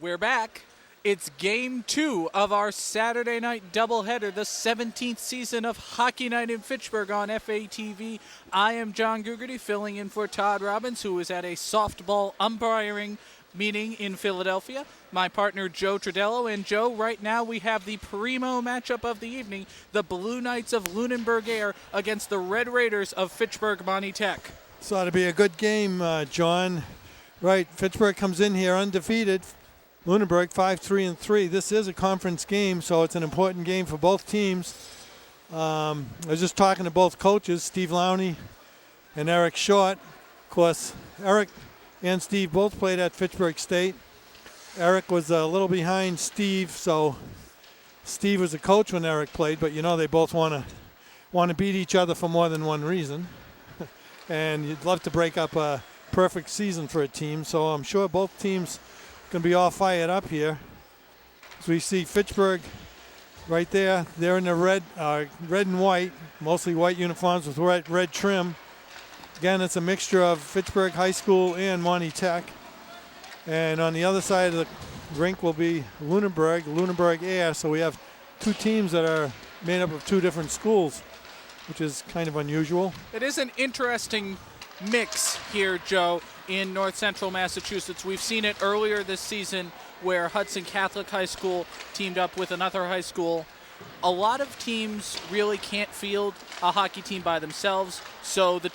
We're back. It's game 2 of our Saturday night doubleheader, the 17th season of Hockey Night in Fitchburg on FATV. I am John Gugerty, filling in for Todd Robbins, who is at a softball umpiring meeting in Philadelphia. My partner, Joe Tredello. And Joe, right now we have the primo matchup of the evening, the Blue Knights of Lunenburg Air against the Red Raiders of Fitchburg Monty Tech. So it'll be a good game, John. Right, Fitchburg comes in here undefeated. Lunenburg 5-3-3. This is a conference game, so it's an important game for both teams. I was just talking to both coaches, Steve Lowney and Eric Short. Of course, Eric and Steve both played at Fitchburg State. Eric was a little behind Steve, so Steve was a coach when Eric played, but you know they both want to beat each other for more than one reason. And you'd love to break up a perfect season for a team, so I'm sure both teams going to be all fired up here. So we see Fitchburg right there. They're in the red and white, mostly white uniforms with red trim. Again, it's a mixture of Fitchburg High School and Monty Tech. And on the other side of the rink will be Lunenburg Air. So we have two teams that are made up of two different schools, which is kind of unusual. It is an interesting mix here, Joe, in North Central Massachusetts. We've seen it earlier this season where Hudson Catholic High School teamed up with another high school. A lot of teams really can't field a hockey team by themselves, so the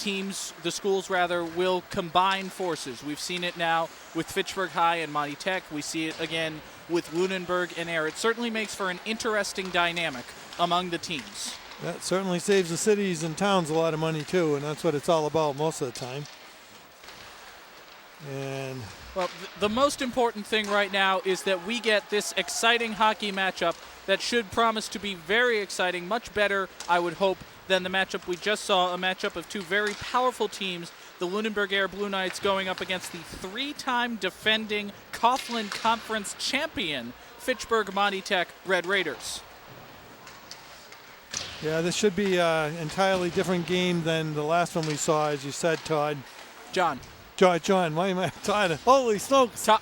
schools will combine forces. We've seen it now with Fitchburg High and Monty Tech. We see it again with Lunenburg and Air. It certainly makes for an interesting dynamic among the teams. That certainly saves the cities and towns a lot of money too, and that's what it's all about most of the time. And well, the most important thing right now is that we get this exciting hockey matchup that should promise to be very exciting, much better, I would hope, than the matchup we just saw, a matchup of two very powerful teams, the Lunenburg Air Blue Knights going up against the 3-time defending Coughlin Conference champion, Fitchburg Monty Tech Red Raiders. Yeah, this should be an entirely different game than the last one we saw, as you said, Todd. John, why am I Todd? Holy smokes. Todd,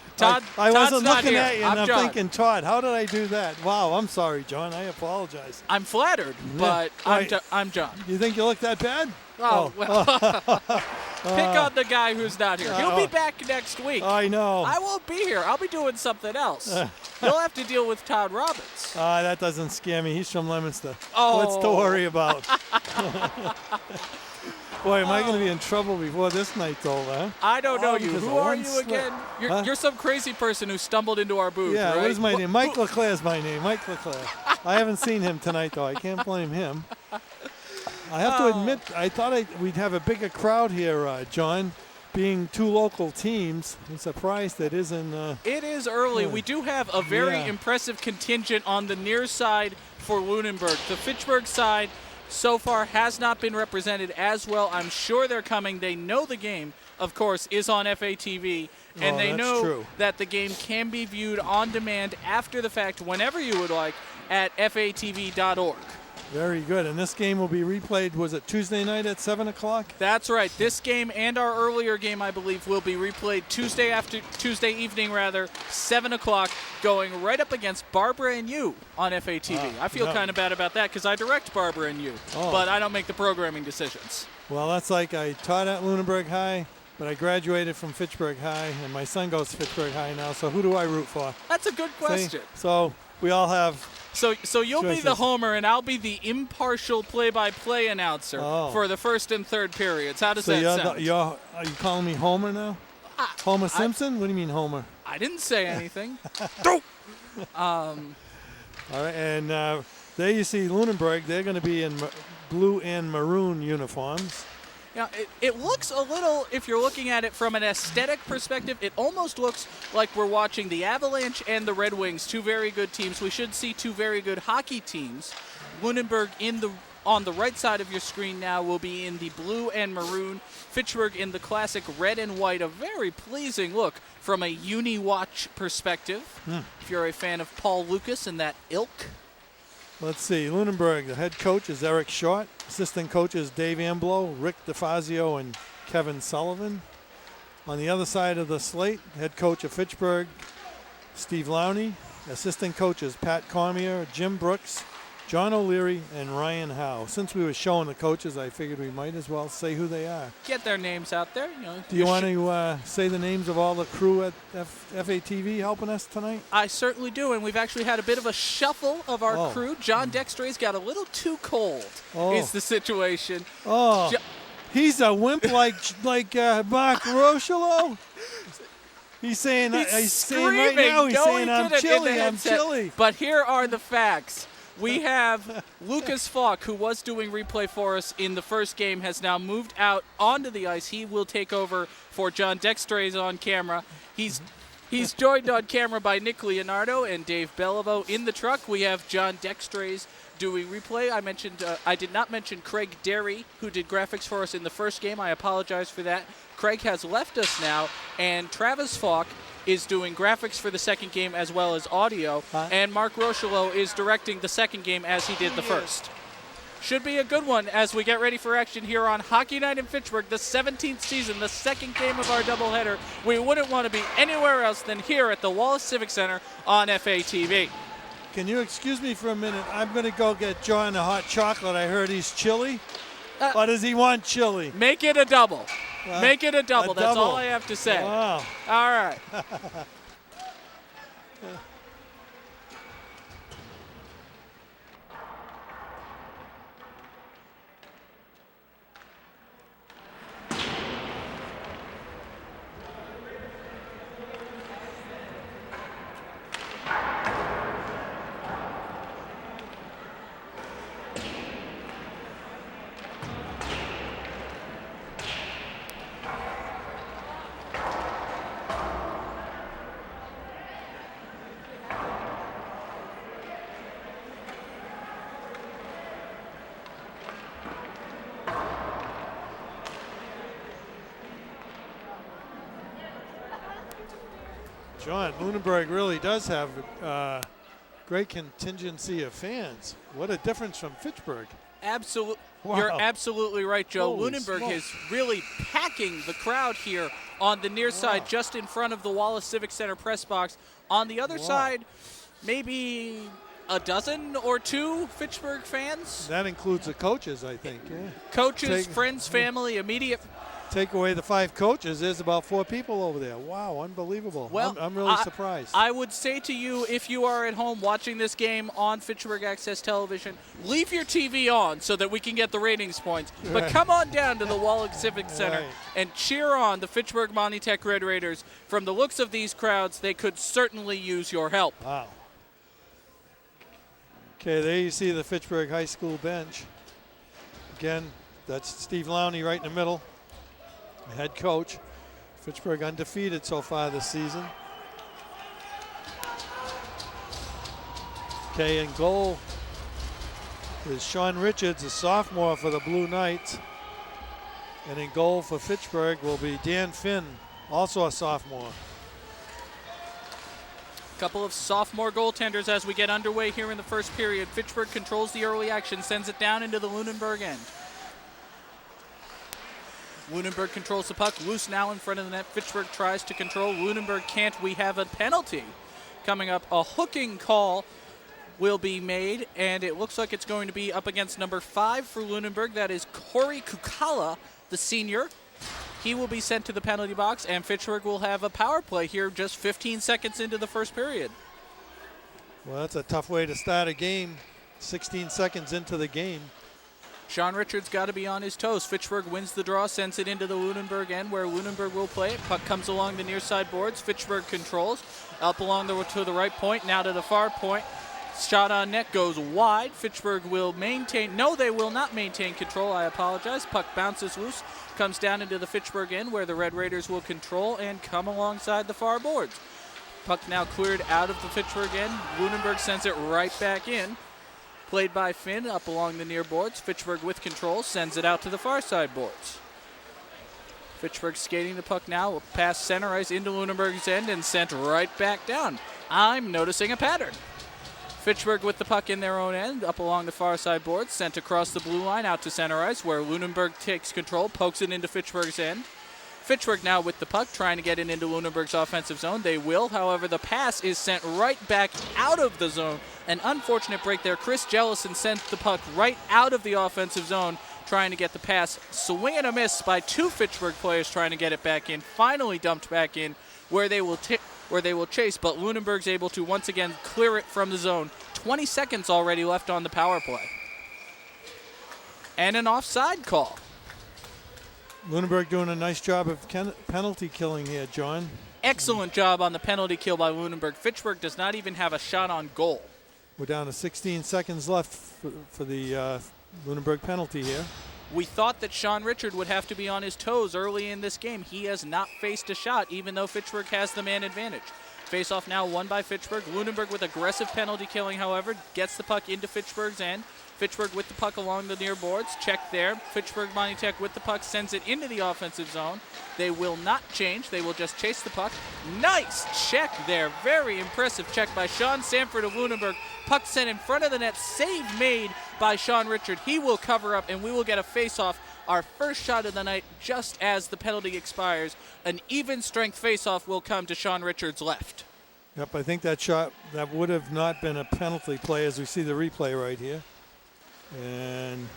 I wasn't Todd's looking not at here. you, and I'm John. thinking, Todd, how did I do that? Wow, I'm sorry, John. I apologize. I'm flattered, but I'm John. You think you look that bad? Oh, well. Pick on the guy who's not here. He'll be back next week. I know. I won't be here. I'll be doing something else. You'll have to deal with Todd Robbins. That doesn't scare me. He's from Leominster. Oh. What's to worry about? Boy, am I going to be in trouble before this night's over, huh? I don't know you. because Who of are one you slip. again? You're some crazy person who stumbled into our booth, Yeah, right? what is my name? Mike LeClaire is my name. Mike LeClaire. I haven't seen him tonight, though. I can't blame him. I have to admit, I thought we'd have a bigger crowd here, John. Being two local teams, I'm surprised that isn't. It is early. Yeah. We do have a very impressive contingent on the near side for Lunenburg. The Fitchburg side so far has not been represented as well. I'm sure they're coming. They know the game, of course, is on FATV, and they know that the game can be viewed on demand after the fact whenever you would like at fatv.org. Very good. And this game will be replayed, was it Tuesday night at 7 o'clock? That's right. This game and our earlier game, I believe, will be replayed Tuesday evening, 7 o'clock, going right up against Barbara and You on FATV. I feel kind of bad about that because I direct Barbara and You, but I don't make the programming decisions. Well, that's like I taught at Lunenburg High, but I graduated from Fitchburg High, and my son goes to Fitchburg High now, so who do I root for? That's a good question. See? So we all have... So you'll be the homer, and I'll be the impartial play-by-play announcer for the first and third periods. How does that sound? Are you calling me Homer now? Homer Simpson? What do you mean Homer? I didn't say anything. All right, and there you see Lunenburg. They're going to be in blue and maroon uniforms. Now, it looks a little, if you're looking at it from an aesthetic perspective, it almost looks like we're watching the Avalanche and the Red Wings, two very good teams. We should see two very good hockey teams. Lunenburg on the right side of your screen now will be in the blue and maroon. Fitchburg in the classic red and white, a very pleasing look from a uni-watch perspective. If you're a fan of Paul Lucas and that ilk. Let's see, Lunenburg, the head coach is Eric Short. Assistant coaches Dave Amblo, Rick DeFazio, and Kevin Sullivan. On the other side of the slate, head coach of Fitchburg, Steve Lowney. Assistant coaches Pat Cormier, Jim Brooks, John O'Leary, and Ryan Howe. Since we were showing the coaches, I figured we might as well say who they are. Get their names out there. Do you want to say the names of all the crew at FATV helping us tonight? I certainly do, and we've actually had a bit of a shuffle of our crew. John Dextray's got a little too cold is the situation. He's a wimp like Mark Rochelo. He's saying right now, he's saying, I'm chilly. But here are the facts. We have Lucas Falk, who was doing replay for us in the first game, has now moved out onto the ice. He will take over for John Dextrays on camera. He's joined on camera by Nick Leonardo and Dave Beliveau. In the truck, we have John Dextrays doing replay. I did not mention Craig Derry, who did graphics for us in the first game. I apologize for that. Craig has left us now, and Travis Falk is doing graphics for the second game as well as audio, and Mark Rochelo is directing the second game as he did the first. Should be a good one as we get ready for action here on Hockey Night in Fitchburg, the 17th season, the second game of our doubleheader. We wouldn't want to be anywhere else than here at the Wallace Civic Center on FATV. Can you excuse me for a minute? I'm going to go get John a hot chocolate. I heard he's chilly. Or does he want chili? Make it a double. Make it a double. That's all I have to say. Wow. All right. John, Lunenburg really does have a great contingency of fans. What a difference from Fitchburg. Absolutely. Wow. You're absolutely right, Joe. Holy Lunenburg smoke. is really packing the crowd here on the near side, just in front of the Wallace Civic Center press box. On the other side, maybe a dozen or two Fitchburg fans. That includes the coaches, I think. Yeah. Coaches, friends, family, immediate. Take away the 5 coaches, there's about 4 people over there. Wow, unbelievable. Well, I'm really surprised. I would say to you, if you are at home watching this game on Fitchburg Access Television, leave your TV on so that we can get the ratings points. But come on down to the Wallace Civic Center and cheer on the Fitchburg Monty-Tech Red Raiders. From the looks of these crowds, they could certainly use your help. Wow. Okay, there you see the Fitchburg High School bench. Again, that's Steve Lowney right in the middle. Head coach. Fitchburg undefeated so far this season. Okay, in goal is Sean Richards, a sophomore for the Blue Knights. And in goal for Fitchburg will be Dan Finn, also a sophomore. Couple of sophomore goaltenders as we get underway here in the first period. Fitchburg controls the early action, sends it down into the Lunenburg end. Lunenburg controls the puck, loose now in front of the net. Fitchburg tries to control. Lunenburg can't. We have a penalty coming up. A hooking call will be made, and it looks like it's going to be up against number 5 for Lunenburg. That is Corey Kukala, the senior. He will be sent to the penalty box, and Fitchburg will have a power play here just 15 seconds into the first period. Well, that's a tough way to start a game, 16 seconds into the game. Sean Richards got to be on his toes. Fitchburg wins the draw, sends it into the Lunenburg end where Lunenburg will play it. Puck comes along the near side boards. Fitchburg controls. Up along to the right point, now to the far point. Shot on net goes wide. Fitchburg will maintain. No, they will not maintain control. I apologize. Puck bounces loose. Comes down into the Fitchburg end where the Red Raiders will control and come alongside the far boards. Puck now cleared out of the Fitchburg end. Lunenburg sends it right back in. Played by Finn up along the near boards. Fitchburg with control sends it out to the far side boards. Fitchburg skating the puck now past center ice into Lunenburg's end and sent right back down. I'm noticing a pattern. Fitchburg with the puck in their own end up along the far side boards, sent across the blue line out to center ice where Lunenburg takes control, pokes it into Fitchburg's end. Fitchburg now with the puck, trying to get it into Lunenburg's offensive zone. They will, however, the pass is sent right back out of the zone. An unfortunate break there. Chris Jellison sent the puck right out of the offensive zone, trying to get the pass. Swing and a miss by two Fitchburg players trying to get it back in. Finally dumped back in where they will chase, but Lunenburg's able to once again clear it from the zone. 20 seconds already left on the power play. And an offside call. Lunenburg doing a nice job of penalty killing here, John. Excellent job on the penalty kill by Lunenburg. Fitchburg does not even have a shot on goal. We're down to 16 seconds left for the Lunenburg penalty here. We thought that Sean Richard would have to be on his toes early in this game. He has not faced a shot, even though Fitchburg has the man advantage. Face-off now won by Fitchburg. Lunenburg with aggressive penalty killing, however, gets the puck into Fitchburg's end. Fitchburg with the puck along the near boards. Check there. Fitchburg Monty Tech with the puck sends it into the offensive zone. They will not change. They will just chase the puck. Nice check there. Very impressive check by Sean Sanford of Lunenburg. Puck sent in front of the net. Save made by Sean Richard. He will cover up, and we will get a face-off. Our first shot of the night just as the penalty expires. An even strength face-off will come to Sean Richard's left. Yep, I think that shot, that would have not been a penalty play as we see the replay right here. And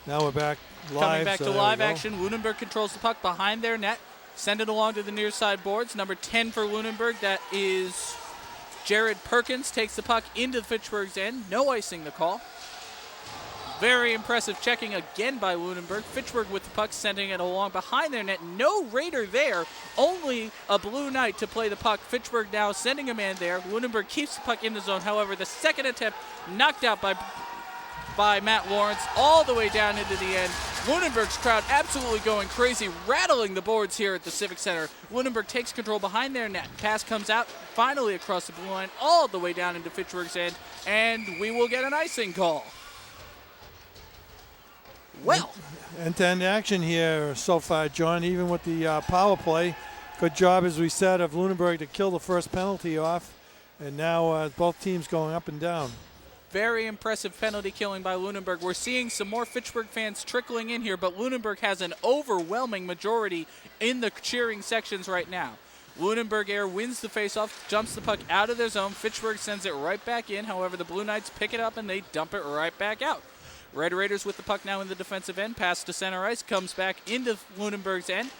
now we're back live. Coming back to live action. Lunenburg controls the puck behind their net. Send it along to the near side boards. Number 10 for Lunenburg, that is Jared Perkins, takes the puck into Fitchburg's end. No icing the call. Very impressive checking again by Lunenburg. Fitchburg with the puck, sending it along behind their net. No Raider there, only a Blue Knight to play the puck. Fitchburg now sending a man there. Lunenburg keeps the puck in the zone. However, the second attempt knocked out by Matt Lawrence all the way down into the end. Lunenburg's crowd absolutely going crazy, rattling the boards here at the Civic Center. Lunenburg takes control behind their net. Pass comes out finally across the blue line all the way down into Fitchburg's end, and we will get an icing call. Well, end-to-end action here so far, John, even with the power play. Good job, as we said, of Lunenburg to kill the first penalty off, and now both teams going up and down. Very impressive penalty killing by Lunenburg. We're seeing some more Fitchburg fans trickling in here, but Lunenburg has an overwhelming majority in the cheering sections right now. Lunenburg Air wins the faceoff, jumps the puck out of their zone. Fitchburg sends it right back in. However, the Blue Knights pick it up and they dump it right back out. Red Raiders with the puck now in the defensive end. Pass to center ice, comes back into Lunenburg's end.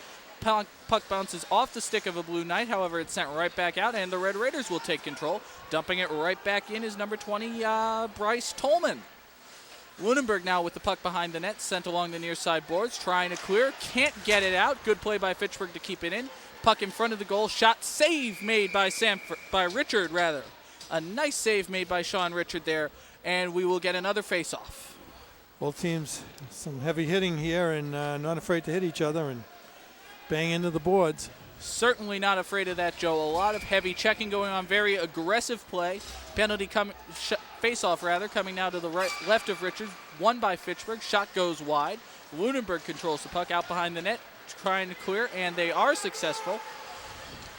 Puck bounces off the stick of a Blue Knight. However, it's sent right back out, and the Red Raiders will take control. Dumping it right back in is number 20, Bryce Tolman. Lunenburg now with the puck behind the net, sent along the near side boards, trying to clear. Can't get it out. Good play by Fitchburg to keep it in. Puck in front of the goal. Shot save made by Richard. A nice save made by Sean Richard there, and we will get another face-off. Both teams, some heavy hitting here, and not afraid to hit each other and bang into the boards. Certainly not afraid of that, Joe. A lot of heavy checking going on. Very aggressive play. Penalty face-off coming now to the left of Richards. Won by Fitchburg. Shot goes wide. Lunenburg controls the puck out behind the net, trying to clear, and they are successful.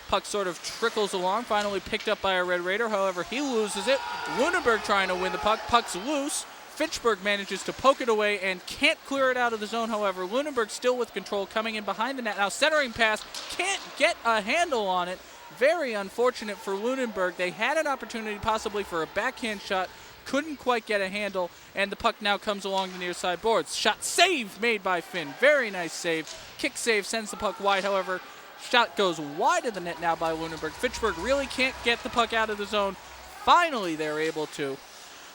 Puck sort of trickles along, finally picked up by a Red Raider. However, he loses it. Lunenburg trying to win the puck. Puck's loose. Fitchburg manages to poke it away and can't clear it out of the zone. However, Lunenburg still with control, coming in behind the net. Now centering pass, can't get a handle on it. Very unfortunate for Lunenburg. They had an opportunity possibly for a backhand shot, couldn't quite get a handle, and the puck now comes along the near side boards. Shot save made by Finn. Very nice save. Kick save sends the puck wide. However, shot goes wide of the net now by Lunenburg. Fitchburg really can't get the puck out of the zone. Finally, they're able to.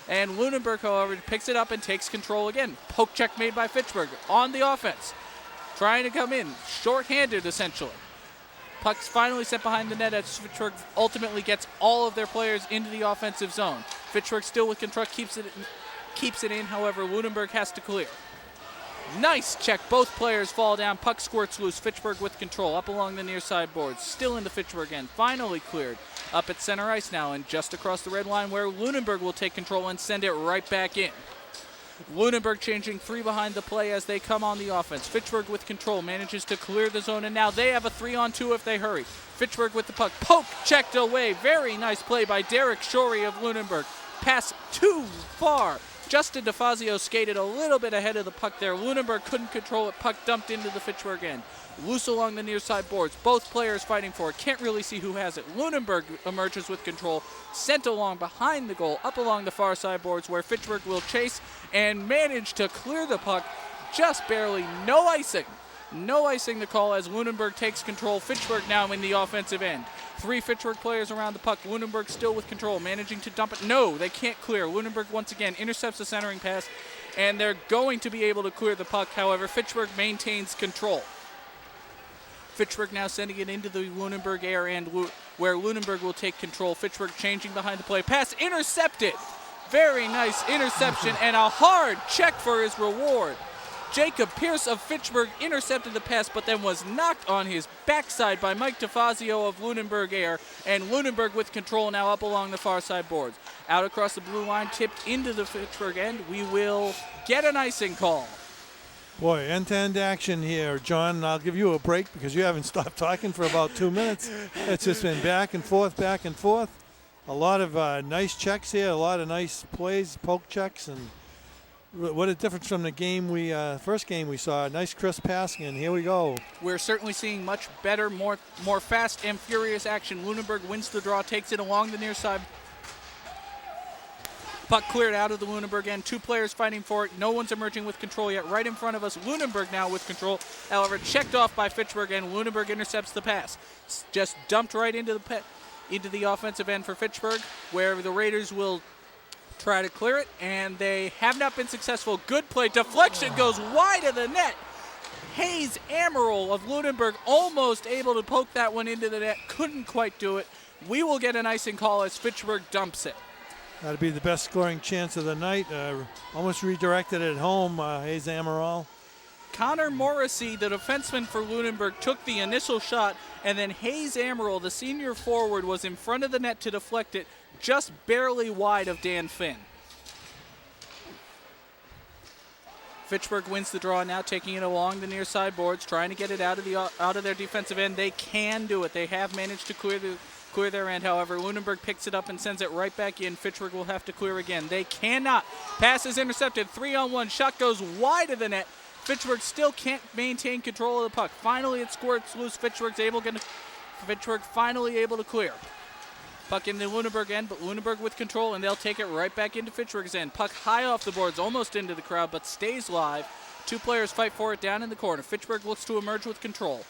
And Lunenburg, however, picks it up and takes control again. Poke check made by Fitchburg on the offense. Trying to come in, short-handed essentially. Puck's finally sent behind the net as Fitchburg ultimately gets all of their players into the offensive zone. Fitchburg still with control, keeps it in. However, Lunenburg has to clear. Nice check. Both players fall down. Puck squirts loose. Fitchburg with control up along the near side boards. Still in the Fitchburg end. Finally cleared. Up at center ice now and just across the red line where Lunenburg will take control and send it right back in. Lunenburg changing three behind the play as they come on the offense. Fitchburg with control manages to clear the zone, and now they have a 3-on-2 if they hurry. Fitchburg with the puck. Poke checked away. Very nice play by Derek Shorey of Lunenburg. Pass too far. Justin DeFazio skated a little bit ahead of the puck there. Lunenburg couldn't control it. Puck dumped into the Fitchburg end. Loose along the near side boards. Both players fighting for it. Can't really see who has it. Lunenburg emerges with control. Sent along behind the goal, up along the far side boards where Fitchburg will chase and manage to clear the puck just barely. No icing. No icing to call as Lunenburg takes control. Fitchburg now in the offensive end. 3 Fitchburg players around the puck. Lunenburg still with control, managing to dump it. No, they can't clear. Lunenburg once again intercepts the centering pass, and they're going to be able to clear the puck. However, Fitchburg maintains control. Fitchburg now sending it into the Lunenburg air end where Lunenburg will take control. Fitchburg changing behind the play. Pass intercepted. Very nice interception and a hard check for his reward. Jacob Pierce of Fitchburg intercepted the pass, but then was knocked on his backside by Mike DeFazio of Lunenburg Air, and Lunenburg with control now up along the far side boards. Out across the blue line, tipped into the Fitchburg end. We will get an icing call. Boy, end-to-end action here, John. I'll give you a break because you haven't stopped talking for about 2 minutes. It's just been back and forth, back and forth. A lot of nice checks here, a lot of nice plays, poke checks, and what a difference from the game first game we saw. Nice crisp passing, and here we go. We're certainly seeing much better, more fast and furious action. Lunenburg wins the draw, takes it along the near side. Puck cleared out of the Lunenburg end. 2 players fighting for it. No one's emerging with control yet. Right in front of us, Lunenburg now with control. However, checked off by Fitchburg, and Lunenburg intercepts the pass. Just dumped right into the offensive end for Fitchburg, where the Raiders will try to clear it, and they have not been successful. Good play. Deflection goes wide of the net. Hayes Amaral of Lunenburg almost able to poke that one into the net. Couldn't quite do it. We will get an icing call as Fitchburg dumps it. That'd be the best scoring chance of the night. Almost redirected at home, Hayes Amaral. Connor Morrissey, the defenseman for Lunenburg, took the initial shot, and then Hayes Amaral, the senior forward, was in front of the net to deflect it, just barely wide of Dan Finn. Fitchburg wins the draw now, taking it along the near side boards, trying to get it out of their defensive end. They can do it. They have managed to clear their end. However, Lunenburg picks it up and sends it right back in. Fitchburg will have to clear again. They cannot. Pass is intercepted. 3-on-1. Shot goes wide of the net. Fitchburg still can't maintain control of the puck. Finally, it squirts loose. Fitchburg finally able to clear. Puck in the Lunenburg end, but Lunenburg with control, and they'll take it right back into Fitchburg's end. Puck high off the boards, almost into the crowd, but stays live. 2 players fight for it down in the corner. Fitchburg looks to emerge with control.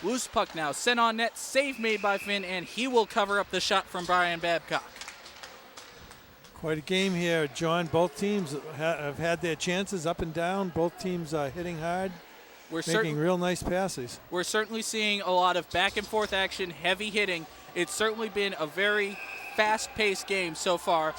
Loose puck now, sent on net, save made by Finn, and he will cover up the shot from Brian Babcock. Quite a game here, John. Both teams have had their chances up and down. Both teams are hitting hard, making real nice passes. We're certainly seeing a lot of back and forth action, heavy hitting. It's certainly been a very fast-paced game so far.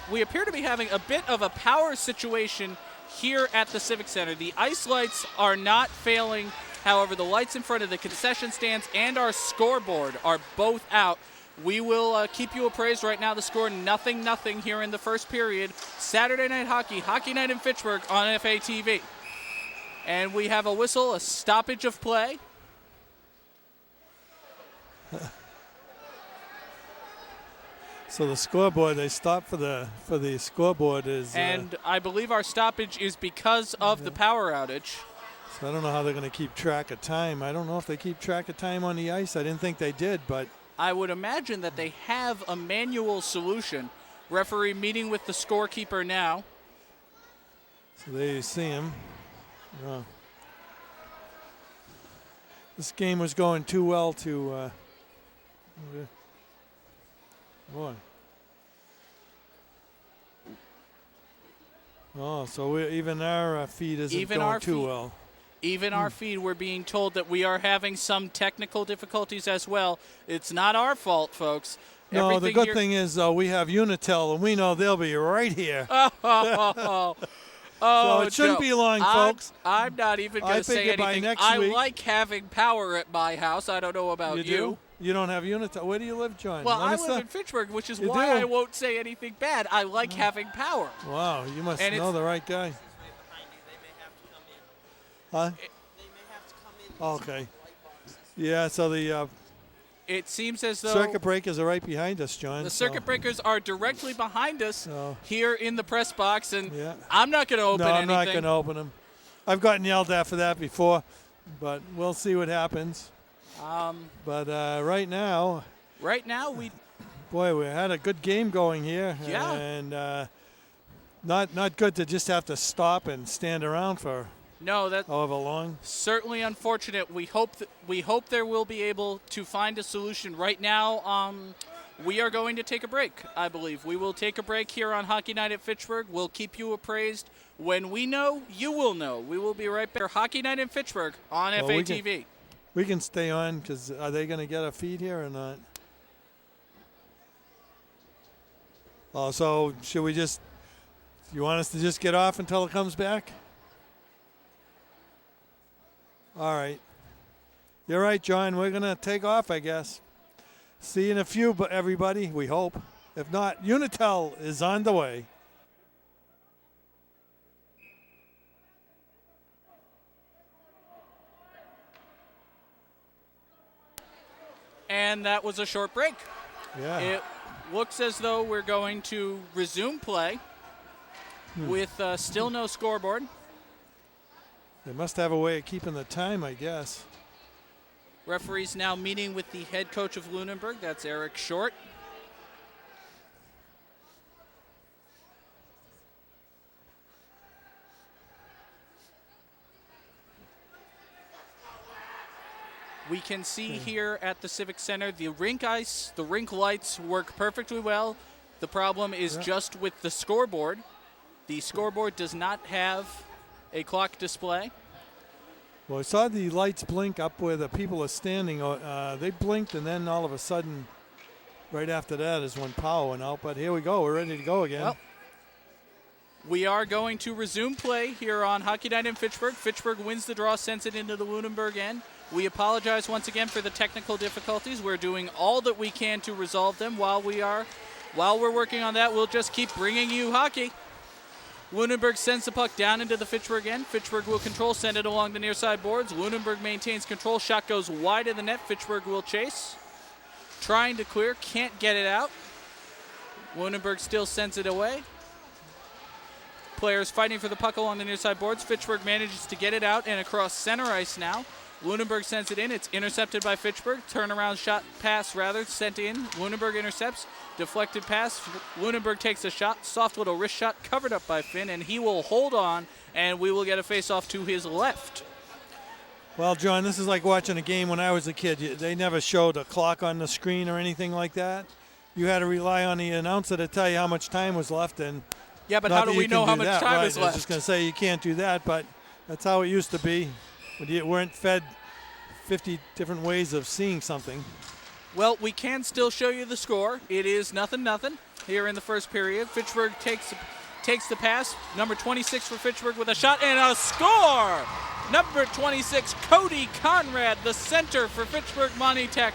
We appear to be having a bit of a power situation here at the Civic Center. The ice lights are not failing. However, the lights in front of the concession stands and our scoreboard are both out. We will keep you appraised right now. The score 0-0 here in the first period. Saturday Night Hockey, Hockey Night in Fitchburg on FATV. And we have a whistle, a stoppage of play. So the scoreboard, they stopped for the scoreboard is. And I believe our stoppage is because of the power outage. So I don't know how they're going to keep track of time. I don't know if they keep track of time on the ice. I didn't think they did, but. I would imagine that they have a manual solution. Referee meeting with the scorekeeper now. So there you see him. This game was going too well to. Boy. Oh, so even our feed isn't going too well. Even our feed, we're being told that we are having some technical difficulties as well. It's not our fault, folks. No, the good thing is we have Unitel, and we know they'll be right here. So it shouldn't be long, folks. I'm not even going to say anything. I like having power at my house. I don't know about you. You don't have Unitel. Where do you live, John? Well, I live in Fitchburg, which is why I won't say anything bad. I like having power. Wow, you must know the right guy. Huh? They may have to come in. Okay. Yeah, so the It seems as though circuit breakers are right behind us, John. the circuit breakers are directly behind us here in the press box, and I'm not going to open anything. No, I'm not going to open them. I've gotten yelled at for that before, but we'll see what happens. But right now, we had a good game going here. Yeah. And not good to just have to stop and stand around for however long. Certainly unfortunate. We hope there will be able to find a solution. Right now, we are going to take a break, I believe. We will take a break here on Hockey Night at Fitchburg. We'll keep you appraised. When we know, you will know. We will be right back. Hockey Night in Fitchburg on FATV. We can stay on because are they going to get a feed here or not? Oh, so should we just, you want us to just get off until it comes back? All right. You're right, John. We're going to take off, I guess. See you in a few, everybody, we hope. If not, Unitel is on the way. And that was a short break. Yeah. It looks as though we're going to resume play with still no scoreboard. They must have a way of keeping the time, I guess. Referee's now meeting with the head coach of Lunenburg. That's Eric Short. We can see here at the Civic Center the rink ice, the rink lights work perfectly well. The problem is just with the scoreboard. The scoreboard does not have a clock display. Well, I saw the lights blink up where the people are standing. They blinked, and then all of a sudden, right after that is when power went out. But here we go. We're ready to go again. Well, we are going to resume play here on Hockey Night in Fitchburg. Fitchburg wins the draw, sends it into the Lunenburg end. We apologize once again for the technical difficulties. We're doing all that we can to resolve them. While we're working on that, we'll just keep bringing you hockey. Lunenburg sends the puck down into the Fitchburg end. Fitchburg will control, send it along the near side boards. Lunenburg maintains control. Shot goes wide of the net. Fitchburg will chase. Trying to clear, can't get it out. Lunenburg still sends it away. Players fighting for the puck along the near side boards. Fitchburg manages to get it out and across center ice now. Lunenburg sends it in. It's intercepted by Fitchburg. Turnaround shot pass, sent in. Lunenburg intercepts. Deflected pass. Lunenburg takes a shot. Soft little wrist shot covered up by Finn, and he will hold on, and we will get a face-off to his left. Well, John, this is like watching a game when I was a kid. They never showed a clock on the screen or anything like that. You had to rely on the announcer to tell you how much time was left. And yeah, but how do we know how much time is left? I was just going to say you can't do that, but that's how it used to be. When you weren't fed 50 different ways of seeing something. Well, we can still show you the score. It is 0-0 here in the first period. Fitchburg takes the pass. Number 26 for Fitchburg with a shot and a score! Number 26, Cody Conrad, the center for Fitchburg Monty-Tech.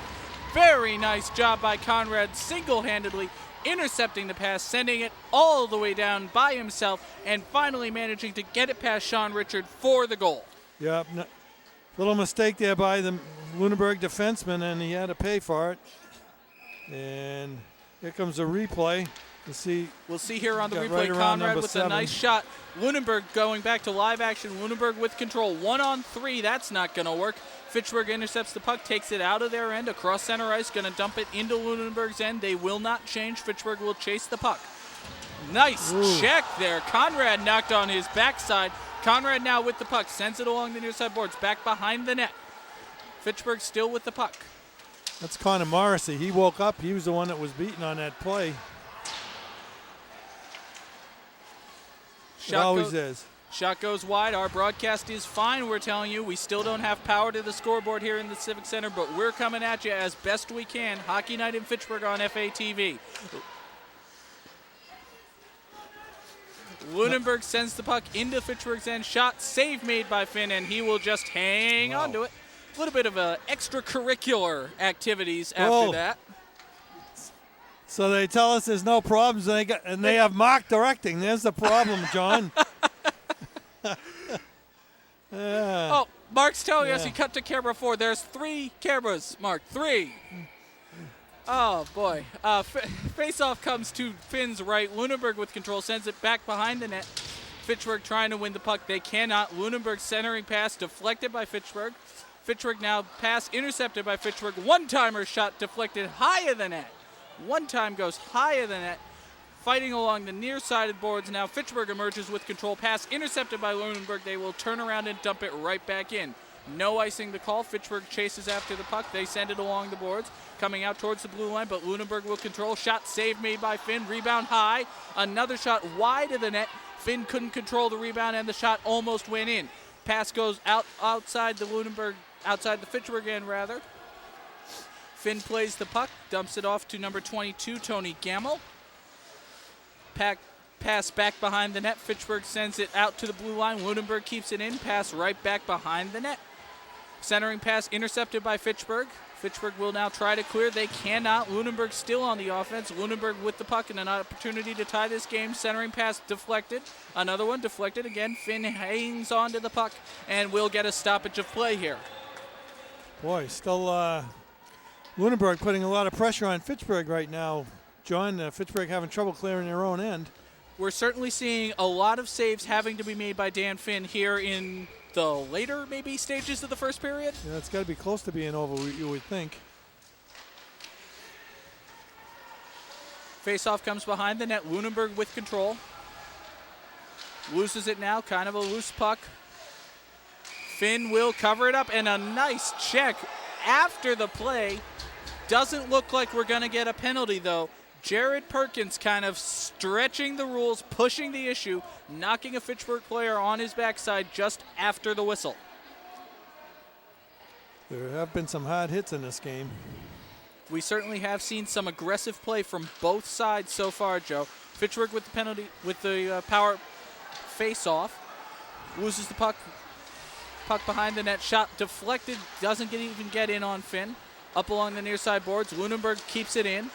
Very nice job by Conrad, single-handedly intercepting the pass, sending it all the way down by himself, and finally managing to get it past Sean Richard for the goal. Yep. Little mistake there by the Lunenburg defenseman, and he had to pay for it. And here comes a replay. We'll see here on the replay, Conrad with 7. A nice shot. Lunenburg going back to live action. Lunenburg with control. 1-on-3. That's not going to work. Fitchburg intercepts the puck, takes it out of their end, across center ice, going to dump it into Lunenburg's end. They will not change. Fitchburg will chase the puck. Nice check there. Conrad knocked on his backside. Conrad now with the puck, sends it along the near side boards, back behind the net. Fitchburg still with the puck. That's Connor Morrissey. He woke up. He was the one that was beaten on that play. It always is. Shot goes wide. Our broadcast is fine, we're telling you. We still don't have power to the scoreboard here in the Civic Center, but we're coming at you as best we can. Hockey Night in Fitchburg on FATV. Lunenburg sends the puck into Fitchburg's end. Shot, save made by Finn, and he will just hang on to it. A little bit of extracurricular activities after that. So they tell us there's no problems, and they have Mark directing. There's the problem, John. Oh, Mark's telling us he cut to camera 4. There's 3 cameras, Mark. 3. Oh, boy. Face-off comes to Finn's right. Lunenburg with control, sends it back behind the net. Fitchburg trying to win the puck. They cannot. Lunenburg centering pass deflected by Fitchburg. Fitchburg now pass intercepted by Fitchburg. One-timer shot deflected high of the net. One time goes high of the net. Fighting along the near-sided boards now. Fitchburg emerges with control. Pass intercepted by Lunenburg. They will turn around and dump it right back in. No icing the call. Fitchburg chases after the puck. They send it along the boards. Coming out towards the blue line, but Lunenburg will control. Shot saved made by Finn. Rebound high. Another shot wide of the net. Finn couldn't control the rebound, and the shot almost went in. Pass goes outside the Fitchburg end, rather. Finn plays the puck, dumps it off to number 22, Tony Gamble. Pass back behind the net. Fitchburg sends it out to the blue line. Lunenburg keeps it in. Pass right back behind the net. Centering pass intercepted by Fitchburg. Fitchburg will now try to clear. They cannot. Lunenburg still on the offense. Lunenburg with the puck and an opportunity to tie this game. Centering pass deflected. Another one deflected again. Finn hangs on to the puck and will get a stoppage of play here. Boy, still Lunenburg putting a lot of pressure on Fitchburg right now. John, Fitchburg having trouble clearing their own end. We're certainly seeing a lot of saves having to be made by Dan Finn here in the later, maybe, stages of the first period. Yeah, it's got to be close to being over, you would think. Face-off comes behind the net. Lunenburg with control. Loses it now, kind of a loose puck. Finn will cover it up, and a nice check after the play. Doesn't look like we're going to get a penalty, though. Jared Perkins kind of stretching the rules, pushing the issue, knocking a Fitchburg player on his backside just after the whistle. There have been some hard hits in this game. We certainly have seen some aggressive play from both sides so far, Joe. Fitchburg with the penalty, with the power face-off. Loses the puck. Puck behind the net. Shot deflected. Doesn't even get in on Finn. Up along the near side boards. Lunenburg keeps it in.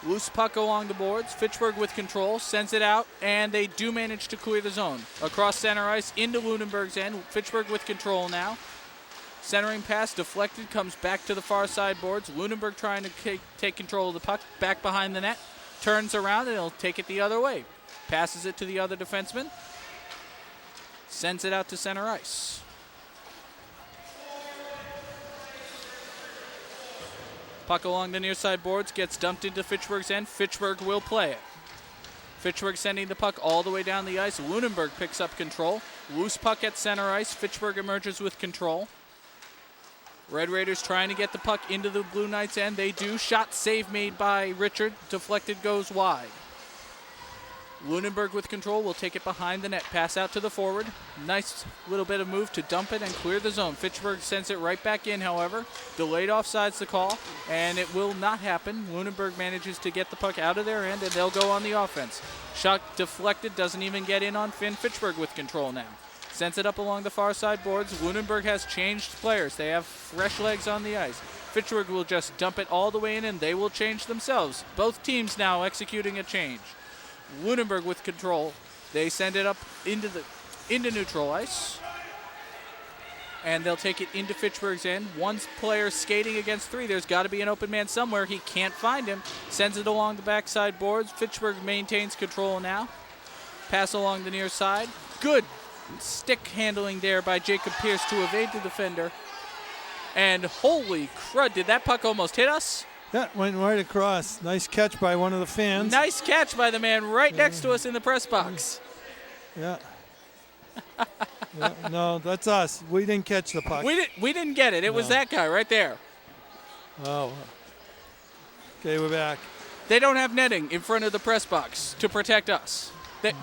Loose puck along the boards. Fitchburg with control. Sends it out. And they do manage to clear the zone. Across center ice into Lunenburg's end. Fitchburg with control now. Centering pass deflected. Comes back to the far side boards. Lunenburg trying to take control of the puck. Back behind the net. Turns around and he'll take it the other way. Passes it to the other defenseman. Sends it out to center ice. Puck along the near side boards, gets dumped into Fitchburg's end. Fitchburg will play it. Fitchburg sending the puck all the way down the ice. Lunenburg picks up control. Loose puck at center ice. Fitchburg emerges with control. Red Raiders trying to get the puck into the Blue Knights' end. They do. Shot save made by Richard. Deflected goes wide. Lunenburg with control will take it behind the net. Pass out to the forward. Nice little bit of move to dump it and clear the zone. Fitchburg sends it right back in, however. Delayed offsides the call, and it will not happen. Lunenburg manages to get the puck out of their end, and they'll go on the offense. Shot deflected, doesn't even get in on Finn. Fitchburg with control now. Sends it up along the far side boards. Lunenburg has changed players. They have fresh legs on the ice. Fitchburg will just dump it all the way in, and they will change themselves. Both teams now executing a change. Lunenburg with control. They send it up into neutral ice. And they'll take it into Fitchburg's end. One player skating against three. There's got to be an open man somewhere. He can't find him. Sends it along the backside boards. Fitchburg maintains control now. Pass along the near side. Good stick handling there by Jacob Pierce to evade the defender. And holy crud, did that puck almost hit us? Yeah, went right across. Nice catch by one of the fans. Nice catch by the man right next to us in the press box. Yeah. Yeah, no, that's us. We didn't catch the puck. We didn't get it. It was that guy right there. Oh. Okay, we're back. They don't have netting in front of the press box to protect us.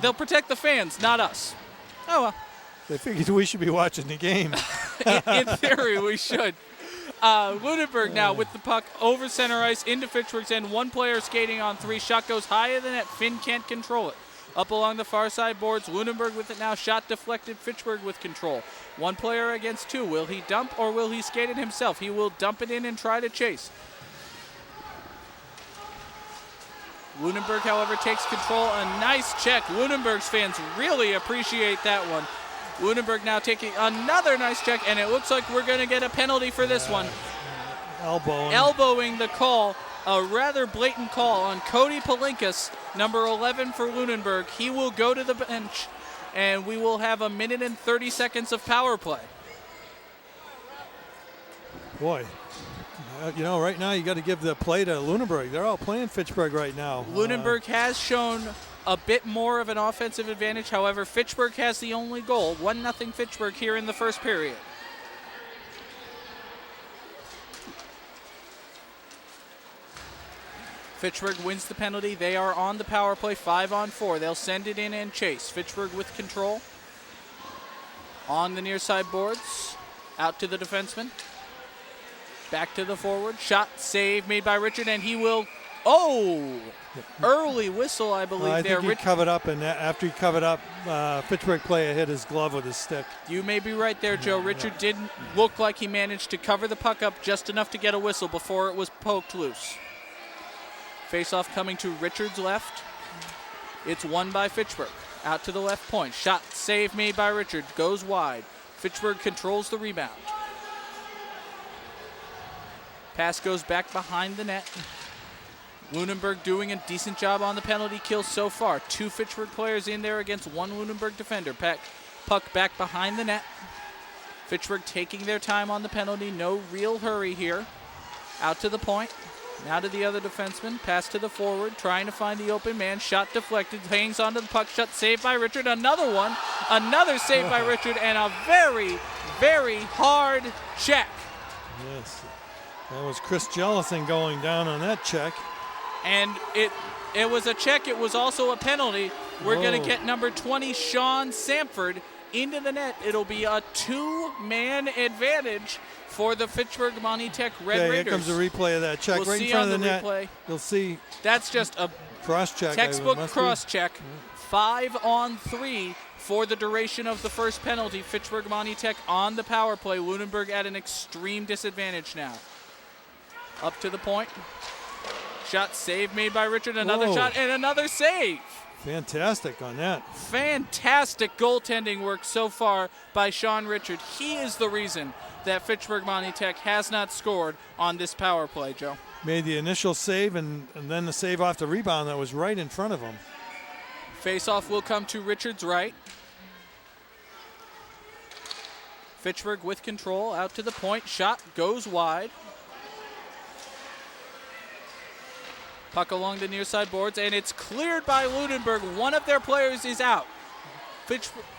They'll protect the fans, not us. Oh, well. They figured we should be watching the game. In theory, we should. Lunenburg now with the puck over center ice into Fitchburg's end. One player skating on three. Shot goes higher than net. Finn can't control it. Up along the far side boards. Lunenburg with it now. Shot deflected. Fitchburg with control. One player against two. Will he dump or will he skate it himself? He will dump it in and try to chase. Lunenburg, however, takes control. A nice check. Lunenburg's fans really appreciate that one. Lunenburg now taking another nice check, and it looks like we're going to get a penalty for this one. Elbowing. Elbowing the call. a rather blatant call on Cody Palinkas, number 11 for Lunenburg. He will go to the bench, and we will have 1 minute and 30 seconds of power play. Boy, right now you got to give the play to Lunenburg. They're all playing Fitchburg right now. Lunenburg has shown a bit more of an offensive advantage. However, Fitchburg has the only goal. 1-0 Fitchburg here in the first period. Fitchburg wins the penalty. They are on the power play, 5-on-4. They'll send it in and chase. Fitchburg with control. On the near side boards. Out to the defenseman. Back to the forward. Shot, save made by Richard, and he will... Oh! Early whistle, I believe. I think he covered up, and after he covered up, Fitchburg player hit his glove with his stick. You may be right there, Joe. Richard didn't look like he managed to cover the puck up just enough to get a whistle before it was poked loose. Face-off coming to Richard's left. It's won by Fitchburg. Out to the left point. Shot, save made by Richard. Goes wide. Fitchburg controls the rebound. Pass goes back behind the net. Lunenburg doing a decent job on the penalty kill so far. 2 Fitchburg players in there against 1 Lunenburg defender. Puck back behind the net. Fitchburg taking their time on the penalty. No real hurry here. Out to the point. Now to the other defenseman. Pass to the forward. Trying to find the open man. Shot deflected. Hangs onto the puck. Shot saved by Richard. Another one. Another save by Richard. And a very, very hard check. Yes. That was Chris Jellison going down on that check. And it was a check. It was also a penalty. We're going to get number 20, Sean Samford, into the net. It'll be a 2-man advantage for the Fitchburg Monty-Tech Red Raiders. Here comes a replay of that check we'll right in front of the net. Replay. You'll see. That's just a cross-check. Textbook cross-check. 5-on-3 for the duration of the first penalty. Fitchburg Monty-Tech on the power play. Lunenburg at an extreme disadvantage now. Up to the point. Shot save made by Richard. Another shot and another save. Fantastic on that. Fantastic goaltending work so far by Sean Richard. He is the reason that Fitchburg Monty-Tech has not scored on this power play, Joe. Made the initial save and then the save off the rebound that was right in front of him. Face-off will come to Richard's right. Fitchburg with control. Out to the point. Shot goes wide. Puck along the near side boards, and it's cleared by Lunenburg. One of their players is out.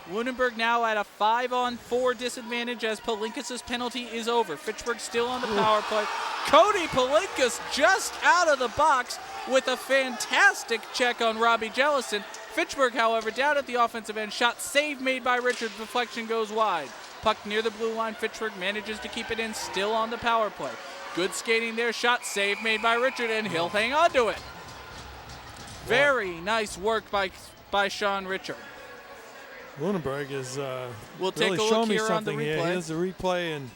Lunenburg now at a 5-on-4 disadvantage as Palinkas' penalty is over. Fitchburg still on the power play. Cody Palinkas just out of the box with a fantastic check on Robbie Jellison. Fitchburg, however, down at the offensive end. Shot save made by Richard. Deflection goes wide. Puck near the blue line. Fitchburg manages to keep it in, still on the power play. Good skating there. Shot save made by Richard, and he'll hang on to it. Very nice work by Sean Richard. Lunenburg is we'll really take a showing look me here something on the replay. here. Here's the replay, and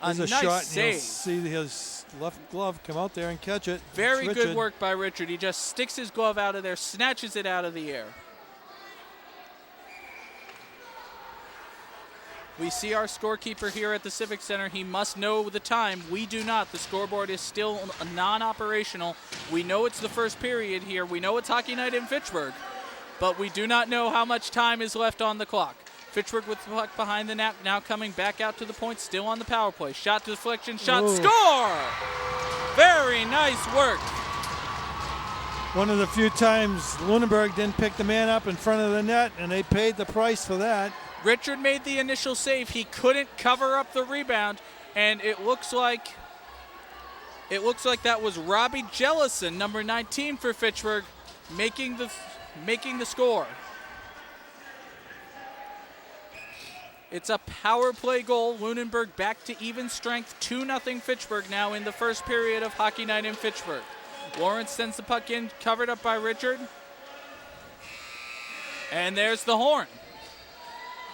there's a nice shot. Save. And you'll see his left glove come out there and catch it. Very good work by Richard. He just sticks his glove out of there, snatches it out of the air. We see our scorekeeper here at the Civic Center. He must know the time. We do not. The scoreboard is still non-operational. We know it's the first period here. We know it's hockey night in Fitchburg, but we do not know how much time is left on the clock. Fitchburg with the puck behind the net, now coming back out to the point, still on the power play. Shot deflection, shot, score! Very nice work. One of the few times Lunenburg didn't pick the man up in front of the net, and they paid the price for that. Richard made the initial save. He couldn't cover up the rebound, and it looks like that was Robbie Jellison, number 19 for Fitchburg, making the score. It's a power play goal. Lunenburg back to even strength. 2-0 Fitchburg now in the first period of hockey night in Fitchburg. Lawrence sends the puck in, covered up by Richard. And there's the horn.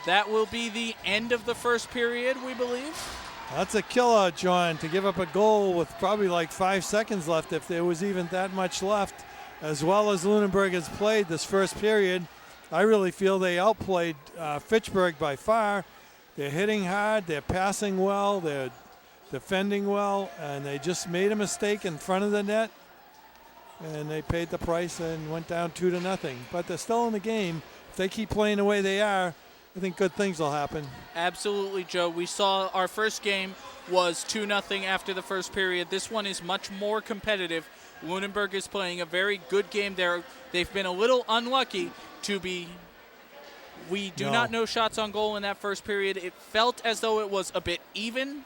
That will be the end of the first period, we believe. That's a killer, John, to give up a goal with probably like 5 seconds left, if there was even that much left. As well as Lunenburg has played this first period, I really feel they outplayed Fitchburg by far. They're hitting hard, they're passing well, they're defending well, and they just made a mistake in front of the net. and they paid the price and went down 2-0. But they're still in the game. If they keep playing the way they are, I think good things will happen. Absolutely, Joe. We saw our first game was 2-0 after the first period. This one is much more competitive. Lunenburg is playing a very good game there. They've been a little unlucky to be. We do not know shots on goal in that first period. It felt as though it was a bit even.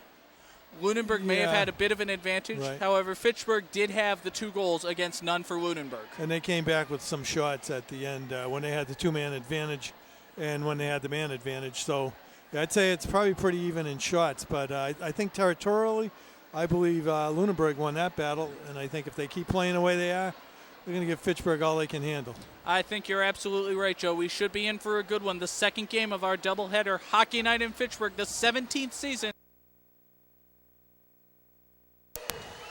Lunenburg may have had a bit of an advantage. Right. However, Fitchburg did have the 2 goals against none for Lunenburg. And they came back with some shots at the end when they had the 2-man advantage and when they had the man advantage. So I'd say it's probably pretty even in shots. But I think territorially, I believe Lunenburg won that battle. And I think if they keep playing the way they are, they're going to give Fitchburg all they can handle. I think you're absolutely right, Joe. We should be in for a good one. The second game of our doubleheader hockey night in Fitchburg, the 17th season.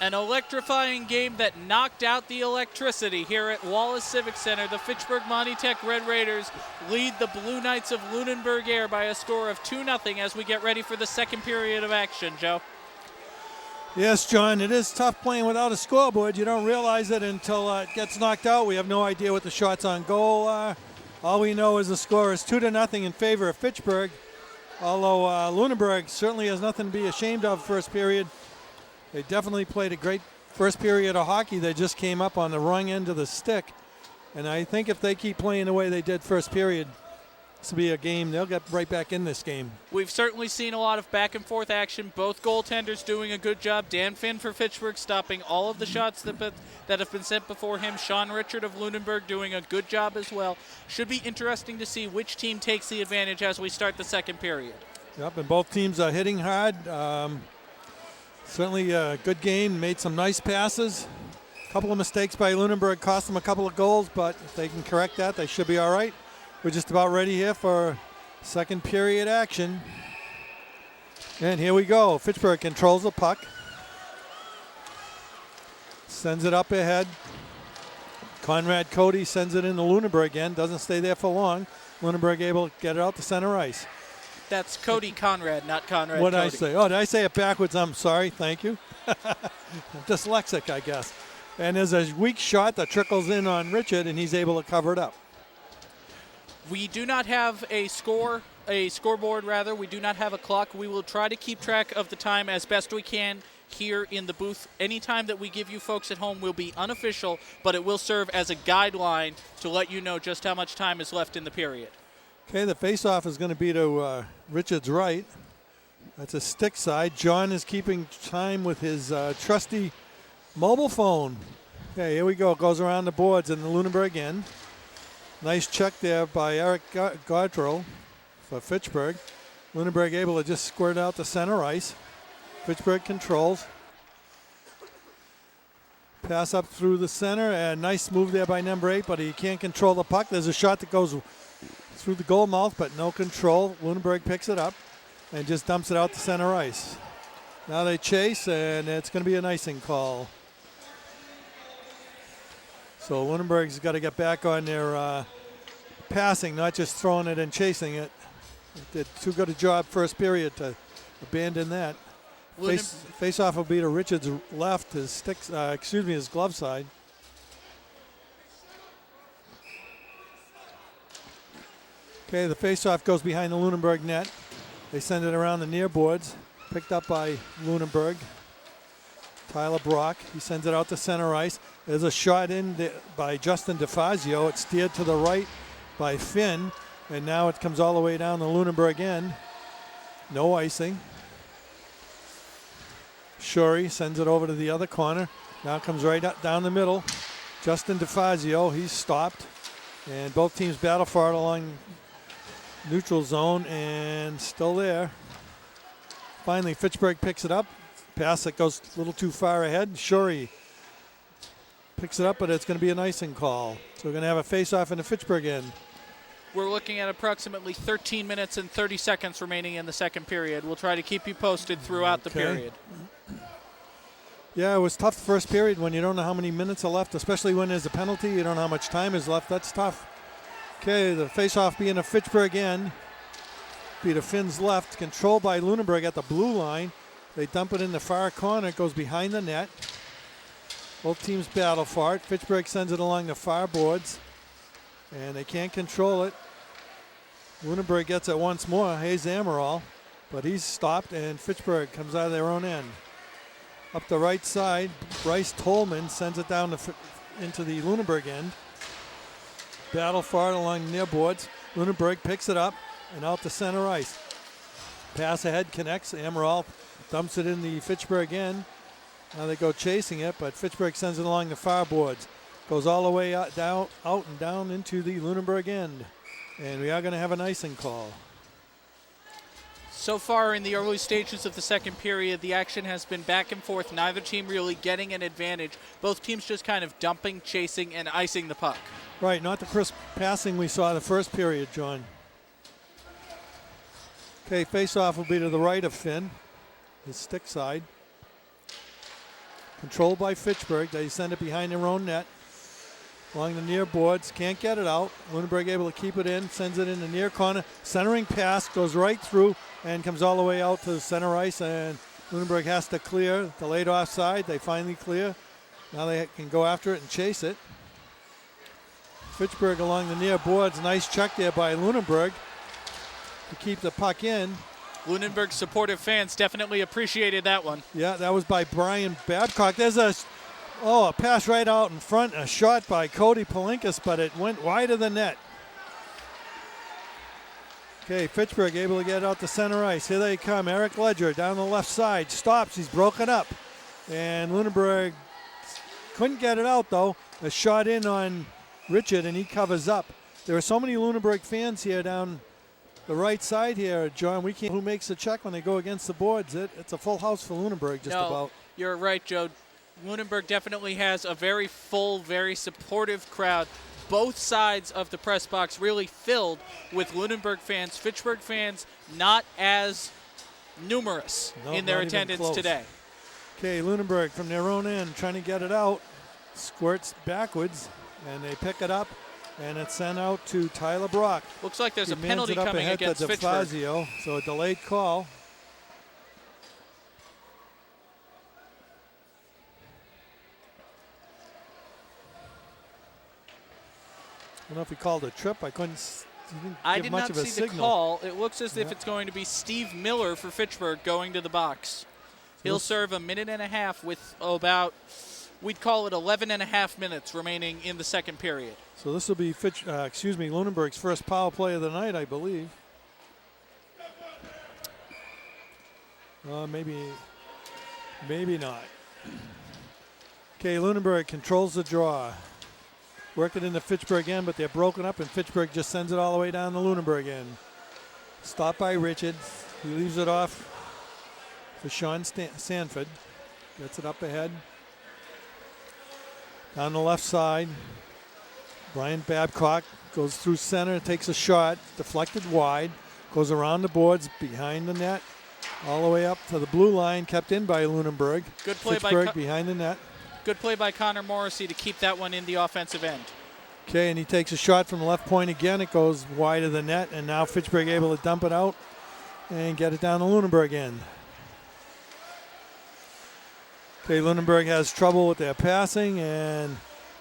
An electrifying game that knocked out the electricity here at Wallace Civic Center. The Fitchburg Monty Tech Red Raiders lead the Blue Knights of Lunenburg Air by a score of 2-0 as we get ready for the second period of action, Joe. Yes, John, it is tough playing without a scoreboard. You don't realize it until it gets knocked out. We have no idea what the shots on goal are. All we know is the score is 2-0 in favor of Fitchburg, although Lunenburg certainly has nothing to be ashamed of first period. They definitely played a great first period of hockey. They just came up on the wrong end of the stick. And I think if they keep playing the way they did first period, this will be a game. They'll get right back in this game. We've certainly seen a lot of back and forth action. Both goaltenders doing a good job. Dan Finn for Fitchburg stopping all of the shots that have been sent before him. Sean Richard of Lunenburg doing a good job as well. Should be interesting to see which team takes the advantage as we start the second period. Yep, and both teams are hitting hard. Certainly a good game, made some nice passes. A couple of mistakes by Lunenburg cost them a couple of goals, but if they can correct that, they should be all right. We're just about ready here for second period action. And here we go. Fitchburg controls the puck. Sends it up ahead. Conrad Cody sends it into Lunenburg again. Doesn't stay there for long. Lunenburg able to get it out to center ice. That's Cody Conrad, not Conrad What did Cody. I say? Oh, did I say it backwards? I'm sorry. Thank you. Dyslexic, I guess. And there's a weak shot that trickles in on Richard, and he's able to cover it up. We do not have a scoreboard rather. We do not have a clock. We will try to keep track of the time as best we can here in the booth. Any time that we give you folks at home will be unofficial, but it will serve as a guideline to let you know just how much time is left in the period. Okay, the faceoff is going to be to Richard's right. That's a stick side. John is keeping time with his trusty mobile phone. Okay, here we go. Goes around the boards in the Lunenburg end. Nice check there by Eric Gaudreau for Fitchburg. Lunenburg able to just squirt out to center ice. Fitchburg controls. Pass up through the center. And nice move there by number 8, but he can't control the puck. There's a shot that goes through the goal mouth, but no control. Lunenburg picks it up and just dumps it out to center ice. Now they chase, and it's going to be an icing call. So Lunenburg's got to get back on their passing, not just throwing it and chasing it. They did too good a job first period to abandon that. Face-off will be to Richard's left, his his glove side. Okay, the face-off goes behind the Lunenburg net. They send it around the near boards. Picked up by Lunenburg. Tyler Brock, he sends it out to center ice. There's a shot in by Justin DeFazio. It's steered to the right by Finn. And now it comes all the way down the Lunenburg end. No icing. Shuri sends it over to the other corner. Now it comes right up down the middle. Justin DeFazio, he's stopped. And both teams battle for it along neutral zone, and still there. Finally, Fitchburg picks it up. Pass that goes a little too far ahead. Shuri picks it up, but it's going to be an icing call. So we're going to have a face-off in the Fitchburg end. We're looking at approximately 13 minutes and 30 seconds remaining in the second period. We'll try to keep you posted throughout the period. Yeah, it was tough the first period when you don't know how many minutes are left, especially when there's a penalty. You don't know how much time is left. That's tough. Okay, the face-off being a Fitchburg end. Be to Finn's left, controlled by Lunenburg at the blue line. They dump it in the far corner. It goes behind the net. Both teams battle for it. Fitchburg sends it along the far boards, and they can't control it. Lunenburg gets it once more. Hayes Amaral, but he's stopped, and Fitchburg comes out of their own end. Up the right side, Bryce Tolman sends it down into the Lunenburg end. Battle for it along the near boards. Lunenburg picks it up and out to center ice. Pass ahead connects. Amaral dumps it in the Fitchburg end. Now they go chasing it, but Fitchburg sends it along the far boards. Goes all the way out and down into the Lunenburg end. And we are going to have an icing call. So far in the early stages of the second period, the action has been back and forth, neither team really getting an advantage. Both teams just kind of dumping, chasing, and icing the puck. Right, not the crisp passing we saw the first period, John. Okay, face-off will be to the right of Finn, his stick side. Controlled by Fitchburg. They send it behind their own net. Along the near boards, can't get it out. Lunenburg able to keep it in, sends it in the near corner. Centering pass goes right through and comes all the way out to the center ice, and Lunenburg has to clear. Delayed offside, they finally clear. Now they can go after it and chase it. Fitchburg along the near boards, nice check there by Lunenburg to keep the puck in. Lunenburg supportive fans definitely appreciated that one. Yeah, that was by Brian Babcock. There's a pass right out in front, a shot by Cody Palinkas, but it went wide of the net. Okay, Fitchburg able to get out to center ice. Here they come. Eric Ledger down the left side. Stops. He's broken up. And Lunenburg couldn't get it out, though. A shot in on Richard, and he covers up. There are so many Lunenburg fans here down the right side here, John. We can't who makes the check when they go against the boards. It's a full house for Lunenburg just about. You're right, Joe. Lunenburg definitely has a very full, very supportive crowd. Both sides of the press box really filled with Lunenburg fans. Fitchburg fans not as numerous in their attendance today. Okay, Lunenburg from their own end trying to get it out. Squirts backwards, and they pick it up, and it's sent out to Tyler Brock. Looks like there's a penalty coming against Fitchburg. So a delayed call. I don't know if he called a trip. I did not see the call. It looks as if it's going to be Steve Miller for Fitchburg going to the box. He'll serve a minute and a half with about, we'd call it 11 and a half minutes remaining in the second period. So this will be Lunenburg's first power play of the night, I believe. Maybe not. Okay, Lunenburg controls the draw. Work it into Fitchburg end, but they're broken up, and Fitchburg just sends it all the way down the Lunenburg end. Stopped by Richard. He leaves it off for Sean Sanford. Gets it up ahead. Down the left side, Brian Babcock goes through center, takes a shot, deflected wide, goes around the boards, behind the net, all the way up to the blue line, kept in by Lunenburg. Good play Fitchburg behind the net. Good play by Connor Morrissey to keep that one in the offensive end. Okay, and he takes a shot from the left point again. It goes wide of the net, and now Fitchburg able to dump it out and get it down the Lunenburg end. Okay, Lunenburg has trouble with their passing and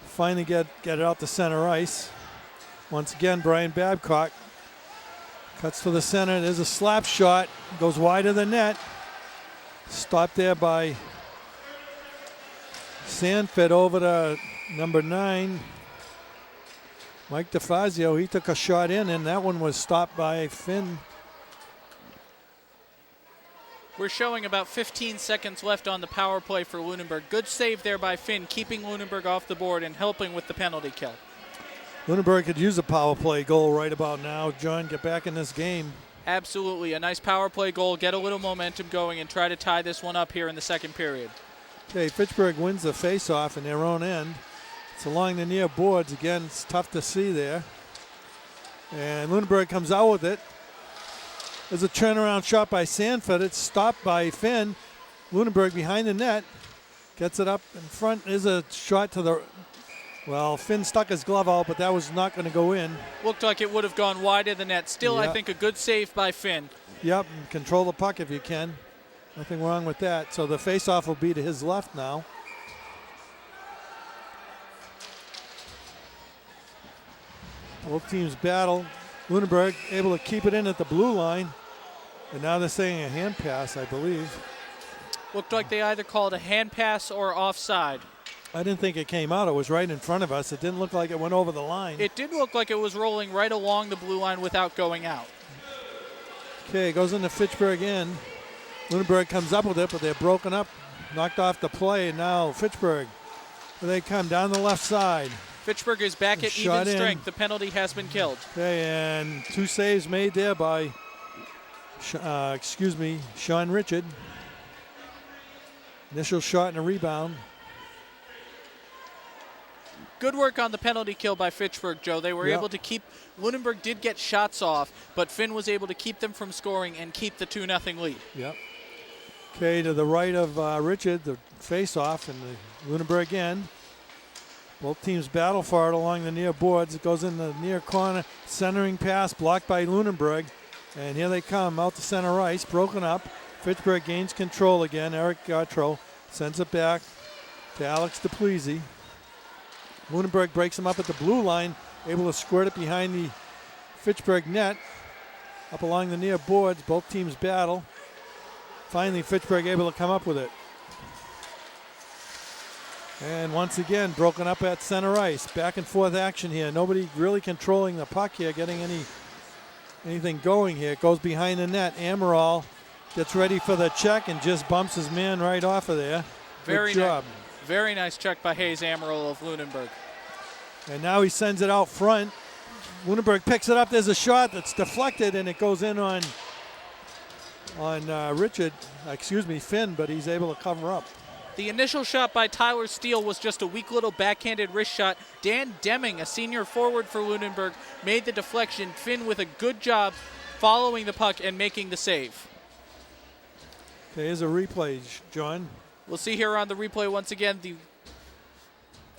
finally get it out to center ice. Once again, Brian Babcock cuts to the center. There's a slap shot. Goes wide of the net. Stopped there by Sanford over to number 9, Mike DeFazio. He took a shot in, and that one was stopped by Finn. We're showing about 15 seconds left on the power play for Lunenburg. Good save there by Finn, keeping Lunenburg off the board and helping with the penalty kill. Lunenburg could use a power play goal right about now. John, get back in this game. Absolutely. A nice power play goal, get a little momentum going, and try to tie this one up here in the second period. Okay, Fitchburg wins the face-off in their own end. It's along the near boards. Again, it's tough to see there. And Lunenburg comes out with it. There's a turnaround shot by Sanford. It's stopped by Finn. Lunenburg behind the net. Gets it up in front. There's a shot to the... Well, Finn stuck his glove out, but that was not going to go in. Looked like it would have gone wide of the net. Still, I think a good save by Finn. Yep, and control the puck if you can. Nothing wrong with that. So the face-off will be to his left now. Both teams battle. Lunenburg able to keep it in at the blue line. And now they're saying a hand pass, I believe. Looked like they either called a hand pass or offside. I didn't think it came out. It was right in front of us. It didn't look like it went over the line. It did look like it was rolling right along the blue line without going out. Okay, goes into Fitchburg end. Lunenburg comes up with it, but they're broken up, knocked off the play. And now Fitchburg, they come down the left side. Fitchburg is back at even strength. The penalty has been killed. Okay, and 2 saves made there by, Sean Richard. Initial shot and a rebound. Good work on the penalty kill by Fitchburg, Joe. They were able to keep, Lunenburg did get shots off, but Finn was able to keep them from scoring and keep the 2-0 lead. Yep. Okay, to the right of Richard, the face-off, and the Lunenburg end. Both teams battle for it along the near boards. It goes in the near corner, centering pass, blocked by Lunenburg. And here they come, out to center ice, broken up. Fitchburg gains control again. Eric Gautreau sends it back to Alex DePleasy. Lunenburg breaks him up at the blue line, able to squirt it behind the Fitchburg net. Up along the near boards, both teams battle. Finally, Fitchburg able to come up with it. And once again, broken up at center ice. Back and forth action here. Nobody really controlling the puck here, getting anything going here. It goes behind the net. Amaral gets ready for the check and just bumps his man right off of there. Good job. Very nice check by Hayes Amaral of Lunenburg. And now he sends it out front. Lunenburg picks it up. There's a shot that's deflected, and it goes in on Finn, but he's able to cover up. The initial shot by Tyler Steele was just a weak little backhanded wrist shot. Dan Deming, a senior forward for Lunenburg, made the deflection. Finn with a good job following the puck and making the save. Okay, here's a replay, John. We'll see here on the replay once again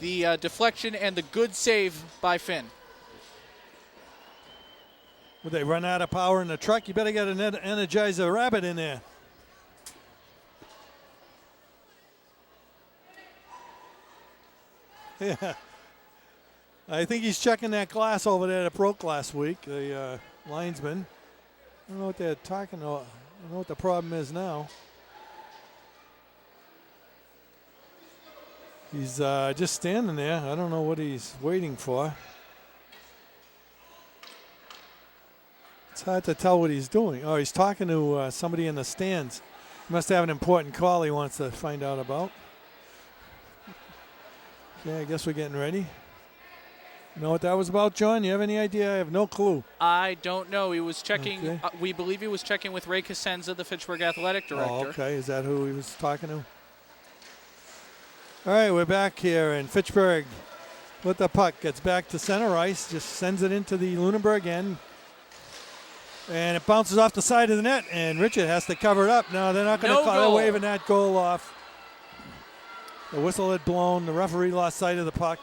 the deflection and the good save by Finn. Would they run out of power in the truck? You better get an Energizer Rabbit in there. Yeah. I think he's checking that glass over there that broke last week, the linesman. I don't know what they're talking about. I don't know what the problem is now. He's just standing there. I don't know what he's waiting for. It's hard to tell what he's doing. Oh, he's talking to somebody in the stands. He must have an important call he wants to find out about. Okay, I guess we're getting ready. You know what that was about, John? You have any idea? I have no clue. I don't know. He was checking. Okay. We believe he was checking with Ray Cosenza, the Fitchburg athletic director. Oh, okay. Is that who he was talking to? All right, we're back here, and Fitchburg with the puck gets back to center ice, just sends it into the Lunenburg end, and it bounces off the side of the net, and Richard has to cover it up. No, they're not going to call. They're waving that goal off. The whistle had blown. The referee lost sight of the puck.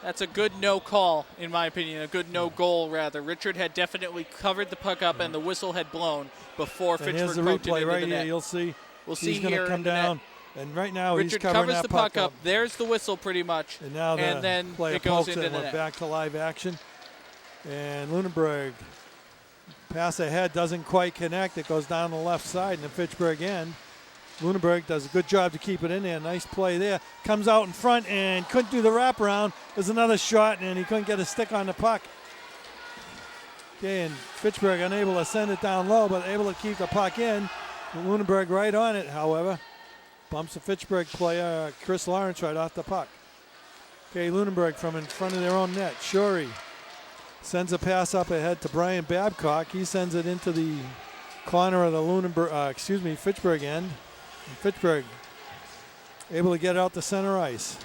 That's a good no call, in my opinion, a good no goal, rather. Richard had definitely covered the puck up, and the whistle had blown before Fitchburg poked it into right the net. Here. You'll see. We'll see he's going to come down. And right now Richard he's covering covers that the puck up. There's the whistle pretty much. And now then player it goes pokes into it, the and net. we're back to live action. And Lunenburg pass ahead, doesn't quite connect. It goes down the left side in the Fitchburg end. Lunenburg does a good job to keep it in there. Nice play there. Comes out in front and couldn't do the wraparound. There's another shot, and he couldn't get a stick on the puck. Okay, and Fitchburg unable to send it down low, but able to keep the puck in. Lunenburg right on it, however. Bumps the Fitchburg player, Chris Lawrence, right off the puck. Okay, Lunenburg from in front of their own net. Shorey sends a pass up ahead to Brian Babcock. He sends it into the corner of the Fitchburg end. And Fitchburg able to get it out to center ice.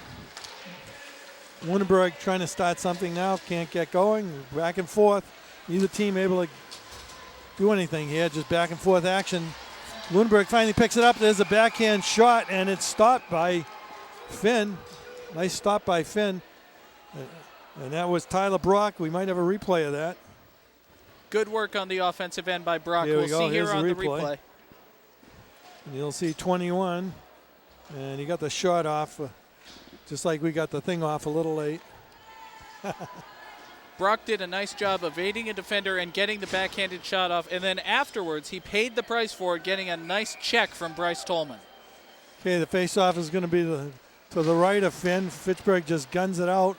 Lunenburg trying to start something now, can't get going. Back and forth. Neither team able to do anything here, just back and forth action. Lunenburg finally picks it up. There's a backhand shot, and it's stopped by Finn. Nice stop by Finn. And that was Tyler Brock. We might have a replay of that. Good work on the offensive end by Brock. We'll see here on the replay. And you'll see 21. And he got the shot off, just like we got the thing off a little late. Brock did a nice job evading a defender and getting the backhanded shot off, and then afterwards he paid the price for it, getting a nice check from Bryce Tolman. Okay, the face-off is going to be to the right of Finn. Fitchburg just guns it out.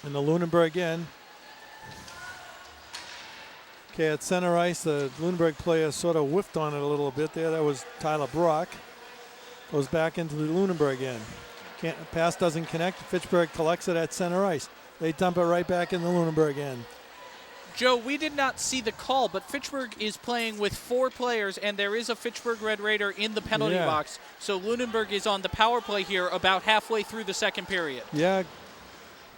And the Lunenburg end. Okay, at center ice, the Lunenburg player sort of whiffed on it a little bit there. That was Tyler Brock. Goes back into the Lunenburg end. Pass doesn't connect. Fitchburg collects it at center ice. They dump it right back in the Lunenburg end. Joe, we did not see the call, but Fitchburg is playing with 4 players, and there is a Fitchburg Red Raider in the penalty box. So Lunenburg is on the power play here about halfway through the second period. Yeah,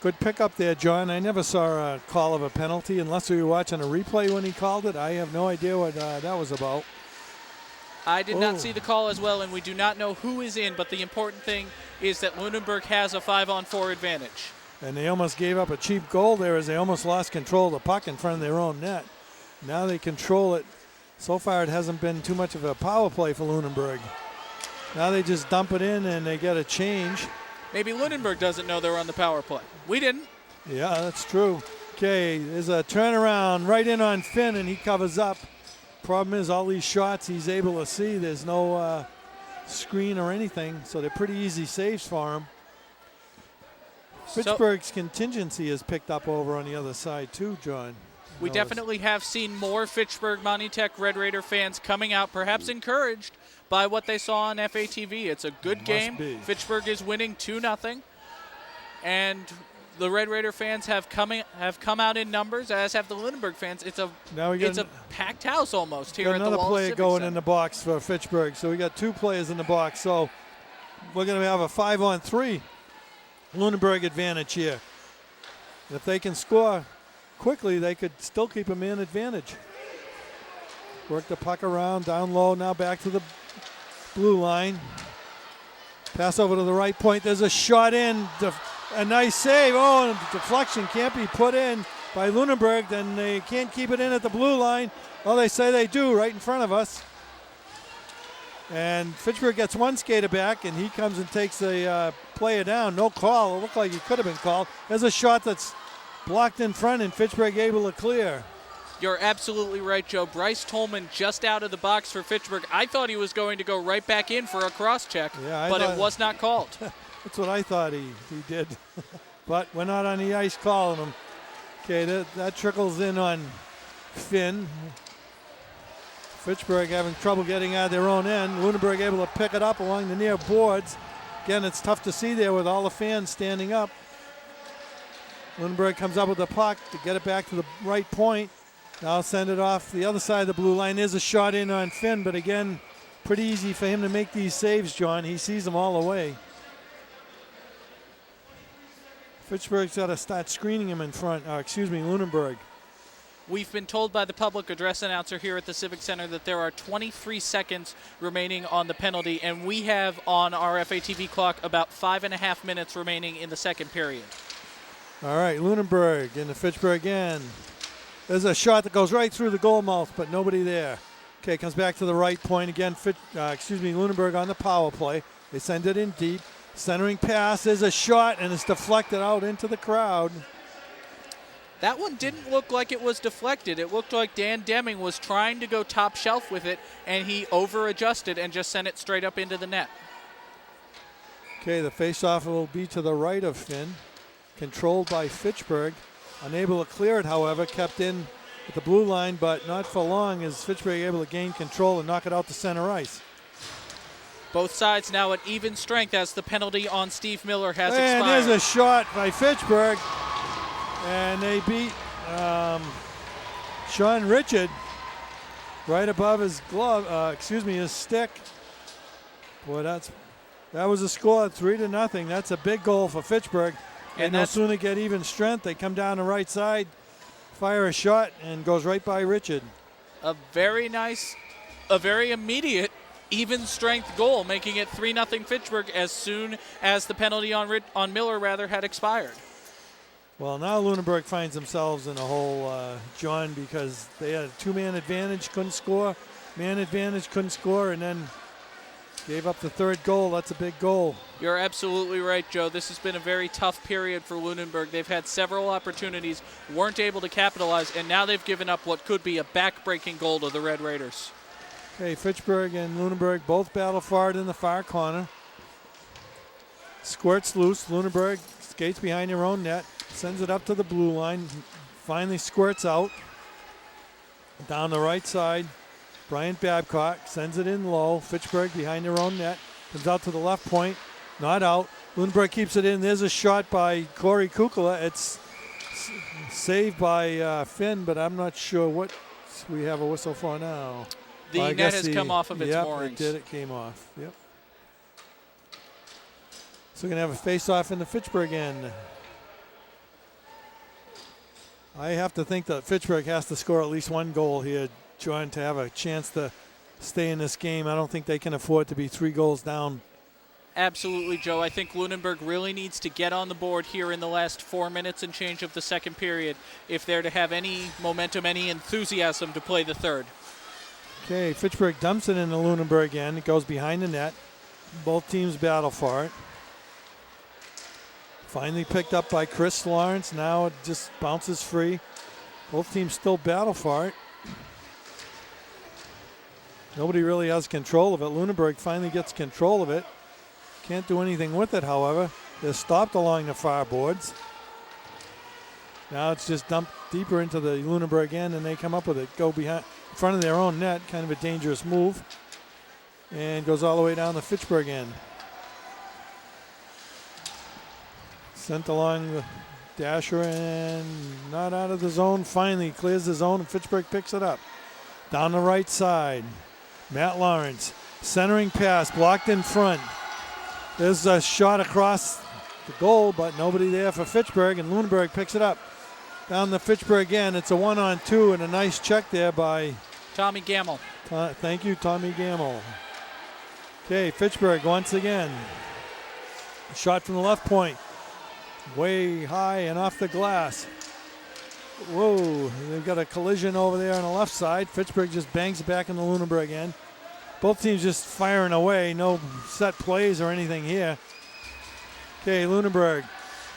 good pickup there, John. I never saw a call of a penalty unless we were watching a replay when he called it. I have no idea what that was about. I did not see the call as well, and we do not know who is in, but the important thing is that Lunenburg has a 5-on-4 advantage. And they almost gave up a cheap goal there as they almost lost control of the puck in front of their own net. Now they control it. So far it hasn't been too much of a power play for Lunenburg. Now they just dump it in and they get a change. Maybe Lunenburg doesn't know they're on the power play. We didn't. Yeah, that's true. Okay, there's a turnaround right in on Finn and he covers up. Problem is all these shots he's able to see. There's no screen or anything, so they're pretty easy saves for him. Fitchburg's contingency is picked up over on the other side too, John. We definitely have seen more Fitchburg Monty-Tech Red Raider fans coming out, perhaps encouraged by what they saw on FATV. It's a good game. Fitchburg is winning 2-0, and the Red Raider fans have come out in numbers, as have the Lunenburg fans. It's a packed house almost here at the Wallace another player Civic going Center. in the box for Fitchburg, so we got 2 players in the box. So we're going to have a 5-on-3 Lunenburg advantage here. If they can score quickly, they could still keep a man advantage. Work the puck around, down low, now back to the blue line. Pass over to the right point. There's a shot in. A nice save. Oh, and deflection can't be put in by Lunenburg. Then they can't keep it in at the blue line. Well, they say they do right in front of us. And Fitchburg gets one skater back, and he comes and takes the player down. No call. It looked like he could have been called. There's a shot that's blocked in front, and Fitchburg able to clear. You're absolutely right, Joe. Bryce Tolman just out of the box for Fitchburg. I thought he was going to go right back in for a cross-check, but it was not called. That's what I thought he did. But we're not on the ice calling him. Okay, that trickles in on Finn. Fitchburg having trouble getting out of their own end. Lunenburg able to pick it up along the near boards. Again, it's tough to see there with all the fans standing up. Lunenburg comes up with the puck to get it back to the right point. Now send it off the other side of the blue line. There's a shot in on Finn, but again, pretty easy for him to make these saves, John. He sees them all the way. Fitchburg's got to start screening him in front. Lunenburg. We've been told by the public address announcer here at the Civic Center that there are 23 seconds remaining on the penalty, and we have on our FATV clock about 5.5 minutes remaining in the second period. All right, Lunenburg into Fitchburg again. There's a shot that goes right through the goal mouth, but nobody there. Okay, comes back to the right point again. Lunenburg on the power play. They send it in deep. Centering pass. There's a shot, and it's deflected out into the crowd. That one didn't look like it was deflected. It looked like Dan Deming was trying to go top shelf with it, and he over-adjusted and just sent it straight up into the net. Okay, the face-off will be to the right of Finn. Controlled by Fitchburg. Unable to clear it, however. Kept in at the blue line, but not for long as Fitchburg able to gain control and knock it out to center ice. Both sides now at even strength as the penalty on Steve Miller has expired. And there's a shot by Fitchburg. And they beat Sean Richard right above his glove, his stick. Boy, that was a score, 3-0. That's a big goal for Fitchburg. And no sooner get even strength, they come down the right side, fire a shot, and goes right by Richard. A very immediate even strength goal, making it 3-0 Fitchburg as soon as the penalty on Miller had expired. Well, now Lunenburg finds themselves in a hole, John, because they had a 2-man advantage, couldn't score. Man advantage, couldn't score, and then Gave up the third goal. That's a big goal. You're absolutely right, Joe. This has been a very tough period for Lunenburg. They've had several opportunities, weren't able to capitalize, and now they've given up what could be a back-breaking goal to the Red Raiders. Okay, Fitchburg and Lunenburg both battle for it in the far corner. Squirts loose. Lunenburg skates behind their own net, sends it up to the blue line, finally squirts out. Down the right side, Bryant Babcock sends it in low. Fitchburg behind their own net. Comes out to the left point. Not out. Lunenburg keeps it in. There's a shot by Corey Kukala. It's saved by Finn, but I'm not sure what we have a whistle for now. The net has come off of its moorings. Yep, it did. It came off. Yep. So we're going to have a face-off in the Fitchburg end. I have to think that Fitchburg has to score at least one goal here, John, to have a chance to stay in this game. I don't think they can afford to be 3 goals down. Absolutely, Joe. I think Lunenburg really needs to get on the board here in the last 4 minutes and change of the second period if they're to have any momentum, any enthusiasm to play the third. Okay, Fitchburg dumps it into Lunenburg end. It goes behind the net. Both teams battle for it. Finally picked up by Chris Lawrence. Now it just bounces free. Both teams still battle for it. Nobody really has control of it. Lunenburg finally gets control of it. Can't do anything with it, however. They're stopped along the far boards. Now it's just dumped deeper into the Lunenburg end, and they come up with it. Go behind, in front of their own net. Kind of a dangerous move. And goes all the way down the Fitchburg end. Sent along the dasher and not out of the zone. Finally clears the zone, and Fitchburg picks it up. Down the right side. Matt Lawrence. Centering pass, blocked in front. There's a shot across the goal, but nobody there for Fitchburg, and Lunenburg picks it up. Down the Fitchburg end. It's a 1-on-2 and a nice check there by Tommy Gamble. Thank you, Tommy Gamble. Okay, Fitchburg once again. Shot from the left point. Way high and off the glass. Whoa, they've got a collision over there on the left side. Fitchburg just bangs it back in the Lunenburg end. Both teams just firing away. No set plays or anything here. Okay, Lunenburg,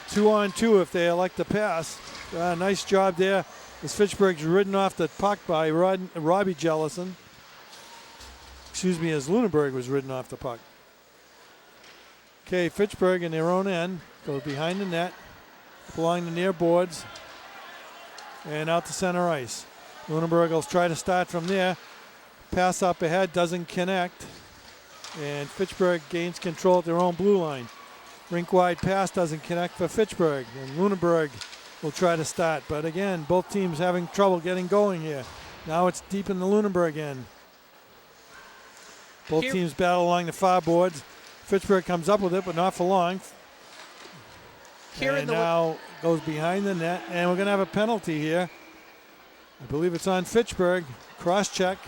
2-on-2 if they elect to pass. Nice job there as Fitchburg's ridden off the puck by Robbie Jellison. Excuse me, as Lunenburg was ridden off the puck. Okay, Fitchburg in their own end. Go behind the net, along the near boards, and out to center ice. Lunenburg will try to start from there. Pass up ahead, doesn't connect, and Fitchburg gains control at their own blue line. Rink-wide pass doesn't connect for Fitchburg, and Lunenburg will try to start. But again, both teams having trouble getting going here. Now it's deep in the Lunenburg end. Both teams battle along the far boards. Fitchburg comes up with it, but not for long. And now goes behind the net, and we're going to have a penalty here. I believe it's on Fitchburg. Cross-check.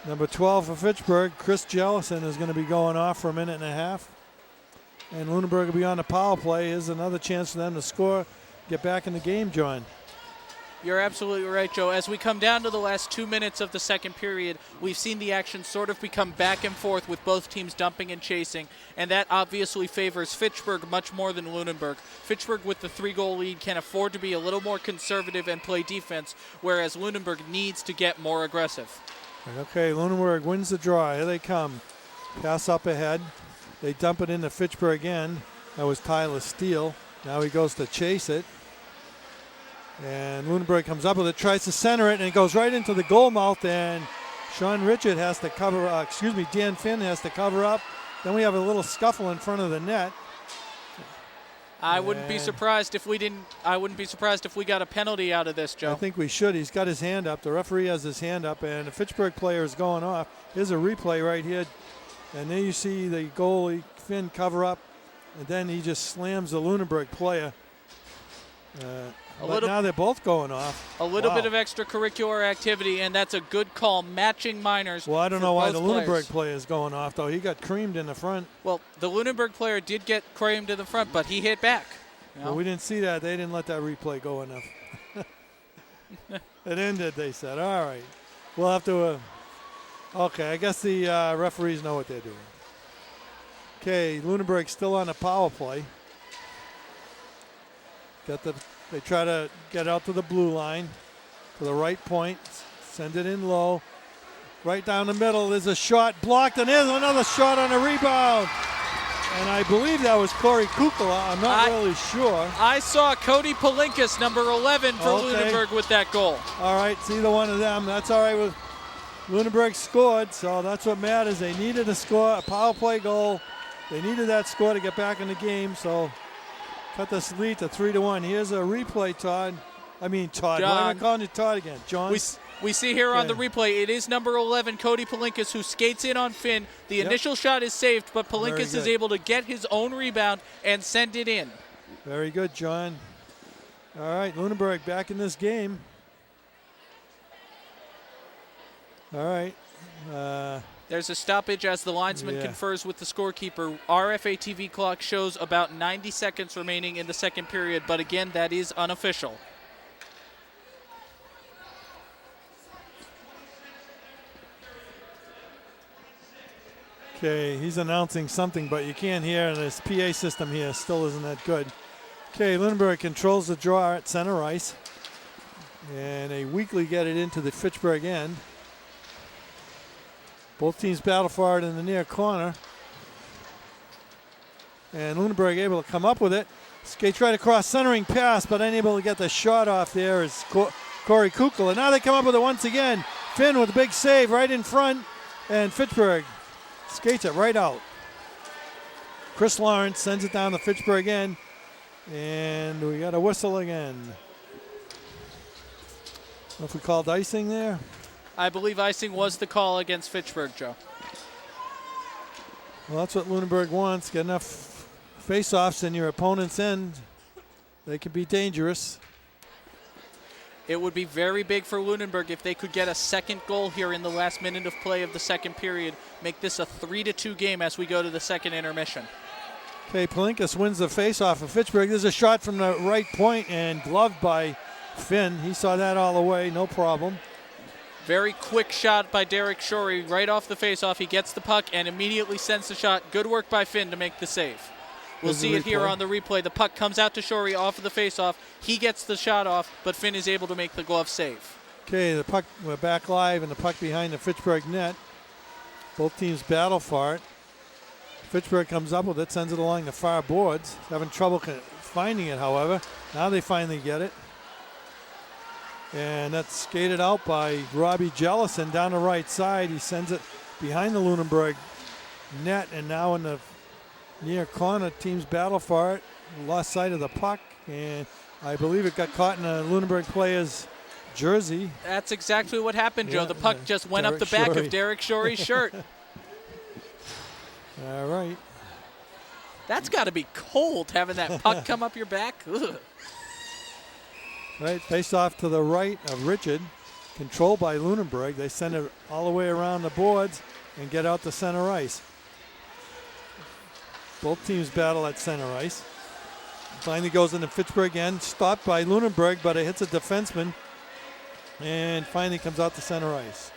Number 12 for Fitchburg, Chris Jellison, is going to be going off for a minute and a half. And Lunenburg will be on the power play. Here's another chance for them to score, get back in the game, John. You're absolutely right, Joe. As we come down to the last 2 minutes of the second period, we've seen the action sort of become back and forth with both teams dumping and chasing, and that obviously favors Fitchburg much more than Lunenburg. Fitchburg, with the 3-goal lead, can afford to be a little more conservative and play defense, whereas Lunenburg needs to get more aggressive. Okay, Lunenburg wins the draw. Here they come. Pass up ahead. They dump it into Fitchburg end. That was Tyler Steele. Now he goes to chase it. And Lunenburg comes up with it, tries to center it, and it goes right into the goal mouth, and Sean Richard has to cover, Dan Finn has to cover up. Then we have a little scuffle in front of the net. I wouldn't be surprised if we got a penalty out of this, Joe. I think we should. He's got his hand up. The referee has his hand up, and the Fitchburg player is going off. Here's a replay right here. And there you see the goalie, Finn, cover up, and then he just slams the Lunenburg player. Now they're both going off. A little bit of extracurricular activity, and that's a good call, matching minors. Well, I don't know why the Lunenburg player is going off, though. He got creamed in the front. Well, the Lunenburg player did get creamed in the front, but he hit back. Well, we didn't see that. They didn't let that replay go enough. It ended, they said. All right. We'll have to Okay, I guess the referees know what they're doing. Okay, Lunenburg still on a power play. They try to get out to the blue line, to the right point, send it in low. Right down the middle, there's a shot blocked, and there's another shot on a rebound. And I believe that was Corey Kukala. I'm not really sure. I saw Cody Palinkas, number 11 for Lunenburg, with that goal. All right, it's either one of them. That's all right with Lunenburg scored, so that's what matters. They needed a score, a power play goal. They needed that score to get back in the game, so cut this lead to 3-1. Here's a replay, Todd. Why am I calling you Todd again? John? We see here on the replay, it is number 11, Cody Palinkas, who skates in on Finn. The initial shot is saved, but Palinkas is able to get his own rebound and send it in. Very good, John. All right, Lunenburg back in this game. All right. There's a stoppage as the linesman confers with the scorekeeper. Our FATV clock shows about 90 seconds remaining in the second period, but again, that is unofficial. Okay, he's announcing something, but you can't hear, and his PA system here still isn't that good. Okay, Lunenburg controls the draw at center ice, and they weakly get it into the Fitchburg end. Both teams battle for it in the near corner, and Lunenburg able to come up with it. Skates right across, centering pass, but unable to get the shot off there is Corey Kukala. Now they come up with it once again. Finn with a big save right in front, and Fitchburg skates it right out. Chris Lawrence sends it down to Fitchburg end, and we got a whistle again. I don't know if we called icing there. I believe icing was the call against Fitchburg, Joe. Well, that's what Lunenburg wants. Get enough face-offs in your opponent's end. They can be dangerous. It would be very big for Lunenburg if they could get a second goal here in the last minute of play of the second period. Make this a 3-2 game as we go to the second intermission. Okay, Palinkas wins the face-off of Fitchburg. There's a shot from the right point and gloved by Finn. He saw that all the way, no problem. Very quick shot by Derek Shorey right off the face-off. He gets the puck and immediately sends the shot. Good work by Finn to make the save. We'll see it here on the replay. The puck comes out to Shorey off of the face-off. He gets the shot off, but Finn is able to make the glove save. Okay, the puck, we're back live, and the puck behind the Fitchburg net. Both teams battle for it. Fitchburg comes up with it, sends it along the far boards. Having trouble finding it, however. Now they finally get it. And that's skated out by Robbie Jellison down the right side. He sends it behind the Lunenburg net, and now in the near corner, teams battle for it. Lost sight of the puck, and I believe it got caught in a Lunenburg player's jersey. That's exactly what happened, Joe. The puck just went up the back of Derek Shorey's shirt. All right. That's got to be cold, having that puck come up your back. Ugh. Right, face off to the right of Richard, controlled by Lunenburg. They send it all the way around the boards and get out to center ice. Both teams battle at center ice. Finally goes into Fitchburg end, stopped by Lunenburg, but it hits a defenseman and finally comes out to center ice.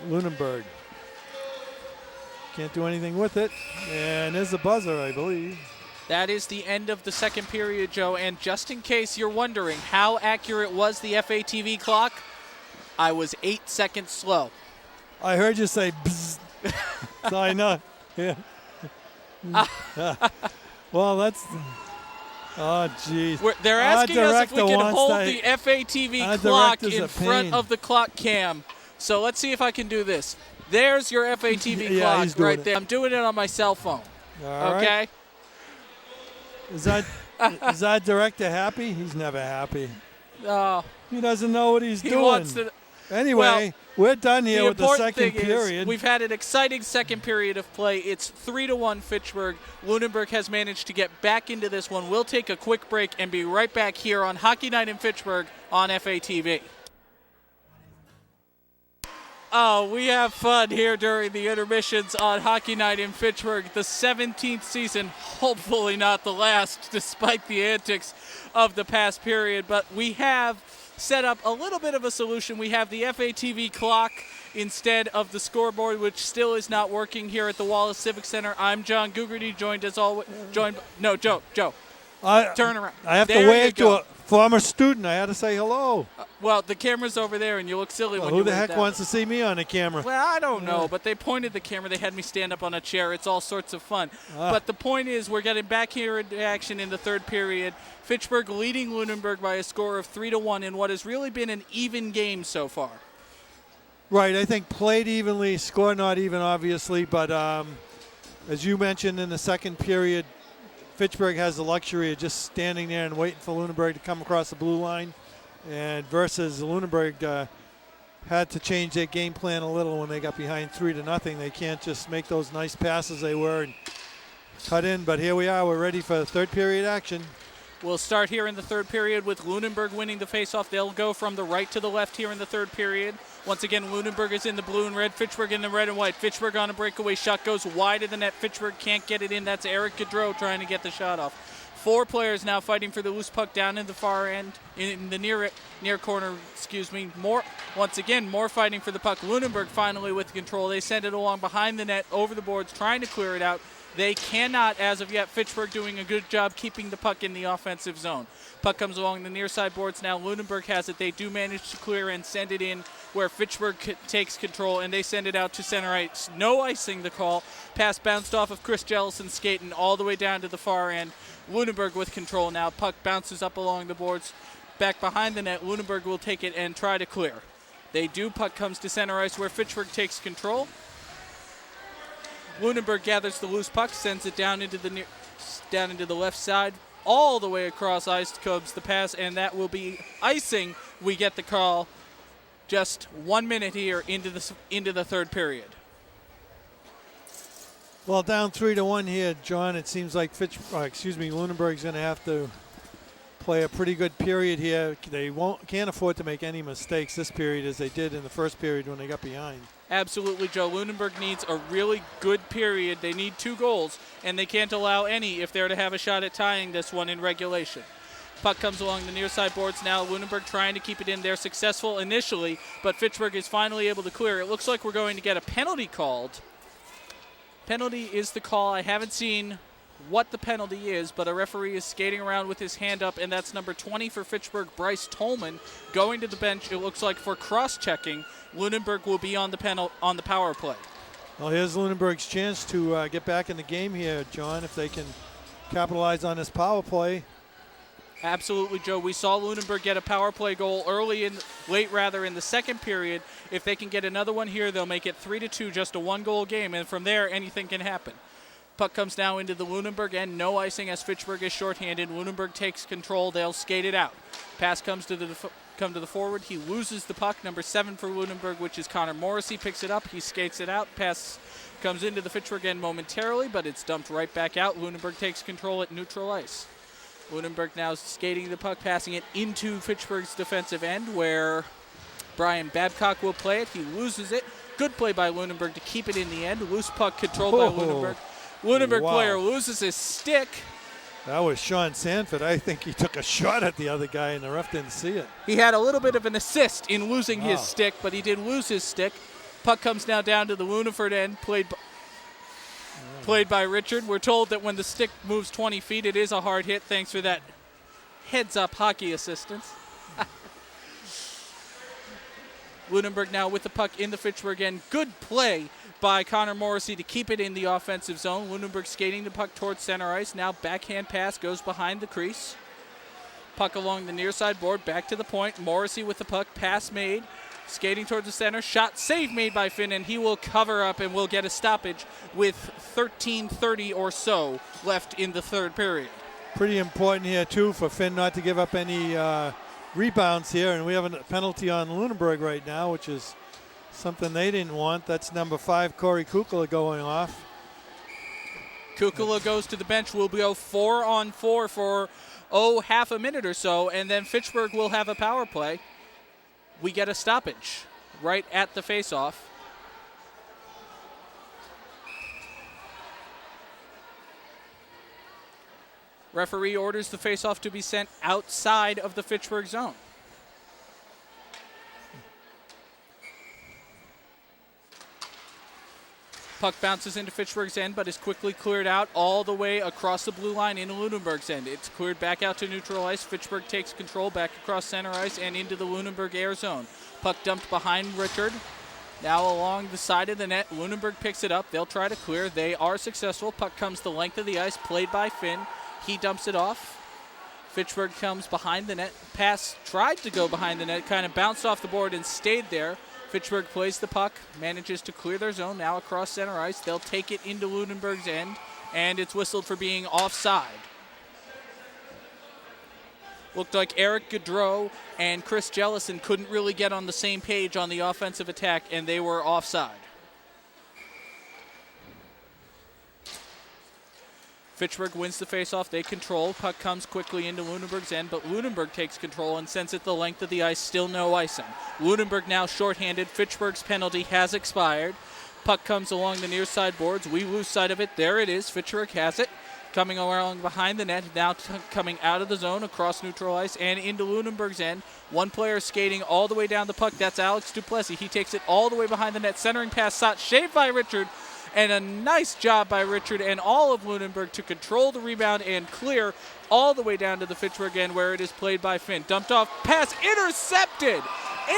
Lunenburg can't do anything with it, and there's a buzzer, I believe. That is the end of the second period, Joe, and just in case you're wondering how accurate was the FATV clock, I was 8 seconds slow. I heard you say bzz, so I know. Yeah. Well, that's... Oh, geez. They're asking us if we can hold the FATV clock in front of the clock cam. So let's see if I can do this. There's your FATV clock right there. I'm doing it on my cell phone. All okay? Right. Is that director happy? He's never happy. He doesn't know what he's doing. Anyway, we're done here with the second period. We've had an exciting second period of play. It's 3-1 Fitchburg. Lunenburg has managed to get back into this one. We'll take a quick break and be right back here on Hockey Night in Fitchburg on FATV. Oh, we have fun here during the intermissions on Hockey Night in Fitchburg. The 17th season, hopefully not the last, despite the antics of the past period. But we have set up a little bit of a solution. We have the FATV clock instead of the scoreboard, which still is not working here at the Wallace Civic Center. I'm John Gugerty, joined as always. Joe. Turn around. I have There to wave you go. to a former student. I had to say hello. Well, the camera's over there, and you look silly when you Who the wave heck that wants way. to see me on the camera? Well, I don't know, but they pointed the camera. They had me stand up on a chair. It's all sorts of fun. But the point is, we're getting back here into action in the third period. Fitchburg leading Lunenburg by a score of 3-1 in what has really been an even game so far. Right, I think played evenly, score not even, obviously, but as you mentioned in the second period, Fitchburg has the luxury of just standing there and waiting for Lunenburg to come across the blue line, and versus Lunenburg had to change their game plan a little when they got behind 3-0. They can't just make those nice passes they were and cut in, but here we are. We're ready for third period action. We'll start here in the third period with Lunenburg winning the faceoff. They'll go from the right to the left here in the third period. Once again, Lunenburg is in the blue and red, Fitchburg in the red and white. Fitchburg on a breakaway shot, goes wide of the net. Fitchburg can't get it in. That's Eric Gaudreau trying to get the shot off. 4 players now fighting for the loose puck down in the far end, in the near corner, Once again, more fighting for the puck. Lunenburg finally with control. They send it along behind the net, over the boards, trying to clear it out. They cannot, as of yet. Fitchburg doing a good job keeping the puck in the offensive zone. Puck comes along the near side boards now. Lunenburg has it. They do manage to clear and send it in where Fitchburg takes control, and they send it out to center ice. No icing the call. Pass bounced off of Chris Jellison skating all the way down to the far end. Lunenburg with control now. Puck bounces up along the boards. Back behind the net, Lunenburg will take it and try to clear. They do. Puck comes to center ice where Fitchburg takes control. Lunenburg gathers the loose puck, sends it down into the left side. All the way across ice comes the pass, and that will be icing. We get the call just 1 minute here into the third period. Well, down 3-1 here, John. It seems like Lunenburg's going to have to play a pretty good period here. They can't afford to make any mistakes this period as they did in the first period when they got behind. Absolutely, Joe. Lunenburg needs a really good period. They need 2 goals, and they can't allow any if they're to have a shot at tying this one in regulation. Puck comes along the near side boards now. Lunenburg trying to keep it in there. Successful initially, but Fitchburg is finally able to clear. It looks like we're going to get a penalty called. Penalty is the call. I haven't seen what the penalty is, but a referee is skating around with his hand up, and that's number 20 for Fitchburg, Bryce Tolman, going to the bench. It looks like for cross-checking. Lunenburg will be on the power play. Well, here's Lunenburg's chance to get back in the game here, John, if they can capitalize on this power play. Absolutely, Joe. We saw Lunenburg get a power play goal late in the second period. If they can get another one here, they'll make it 3-2, just a 1-goal game, and from there, anything can happen. Puck comes now into the Lunenburg end. No icing as Fitchburg is shorthanded. Lunenburg takes control. They'll skate it out. Pass comes to the forward. He loses the puck. Number 7 for Lunenburg, which is Connor Morrissey, picks it up. He skates it out. Pass comes into the Fitchburg end momentarily, but it's dumped right back out. Lunenburg takes control at neutral ice. Lunenburg now skating the puck, passing it into Fitchburg's defensive end where Brian Babcock will play it. He loses it. Good play by Lunenburg to keep it in the end. Loose puck controlled by Lunenburg. Lunenburg player loses his stick. That was Sean Sanford. I think he took a shot at the other guy, and the ref didn't see it. He had a little bit of an assist in losing his stick, but he did lose his stick. Puck comes now down to the Lunenburg end, played by Richard. We're told that when the stick moves 20 feet, it is a hard hit. Thanks for that heads-up hockey assistance. Lunenburg now with the puck in the Fitchburg end. Good play by Connor Morrissey to keep it in the offensive zone. Lunenburg skating the puck towards center ice. Now backhand pass goes behind the crease. Puck along the near side board, back to the point. Morrissey with the puck, pass made. Skating towards the center, shot save made by Finn, and he will cover up and will get a stoppage with 13:30 or so left in the third period. Pretty important here, too, for Finn not to give up any rebounds here, and we have a penalty on Lunenburg right now, which is something they didn't want. That's number 5, Corey Kukala, going off. Kukala goes to the bench. We'll go 4-on-4 for, half a minute or so, and then Fitchburg will have a power play. We get a stoppage right at the faceoff. Referee orders the faceoff to be sent outside of the Fitchburg zone. Puck bounces into Fitchburg's end, but is quickly cleared out all the way across the blue line into Lunenburg's end. It's cleared back out to neutral ice. Fitchburg takes control back across center ice and into the Lunenburg air zone. Puck dumped behind Richard. Now along the side of the net, Lunenburg picks it up. They'll try to clear. They are successful. Puck comes the length of the ice, played by Finn. He dumps it off. Fitchburg comes behind the net. Pass tried to go behind the net, kind of bounced off the board and stayed there. Fitchburg plays the puck, manages to clear their zone, now across center ice. They'll take it into Lunenburg's end, and it's whistled for being offside. Looked like Eric Gaudreau and Chris Jellison couldn't really get on the same page on the offensive attack, and they were offside. Fitchburg wins the faceoff. They control. Puck comes quickly into Lunenburg's end, but Lunenburg takes control and sends it the length of the ice. Still no icing. Lunenburg now shorthanded. Fitchburg's penalty has expired. Puck comes along the near side boards. We lose sight of it. There it is. Fitchburg has it. Coming along behind the net. Now coming out of the zone across neutral ice and into Lunenburg's end. One player skating all the way down the puck. That's Alex Duplessis. He takes it all the way behind the net. Centering pass shot. Shaved by Richard. And a nice job by Richard and all of Lunenburg to control the rebound and clear all the way down to the Fitchburg end where it is played by Finn. Dumped off, pass intercepted!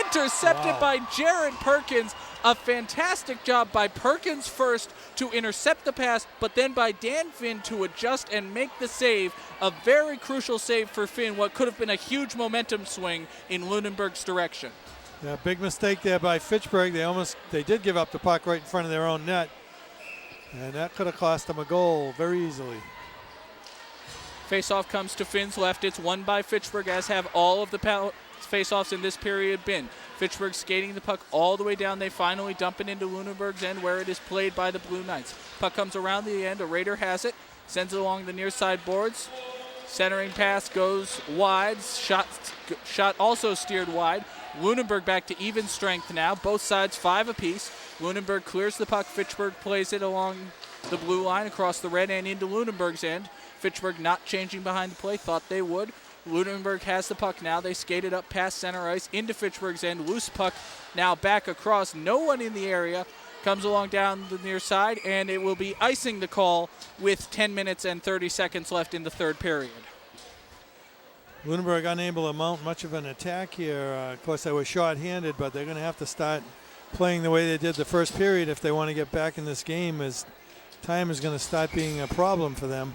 Intercepted by Jared Perkins. A fantastic job by Perkins first to intercept the pass, but then by Dan Finn to adjust and make the save. A very crucial save for Finn, what could have been a huge momentum swing in Lunenburg's direction. Yeah, big mistake there by Fitchburg. They did give up the puck right in front of their own net. And that could have cost them a goal very easily. Faceoff comes to Finn's left. It's won by Fitchburg, as have all of the faceoffs in this period been. Fitchburg skating the puck all the way down. They finally dump it into Lunenburg's end where it is played by the Blue Knights. Puck comes around the end. A Raider has it. Sends it along the near side boards. Centering pass goes wide. Shot also steered wide. Lunenburg back to even strength now. Both sides 5 apiece. Lunenburg clears the puck. Fitchburg plays it along the blue line across the red and into Lunenburg's end. Fitchburg not changing behind the play. Thought they would. Lunenburg has the puck now. They skate it up past center ice into Fitchburg's end. Loose puck now back across. No one in the area. Comes along down the near side, and it will be icing the call with 10 minutes and 30 seconds left in the third period. Lunenburg unable to mount much of an attack here. Of course, they were short-handed, but they're going to have to start playing the way they did the first period if they want to get back in this game, as time is going to start being a problem for them.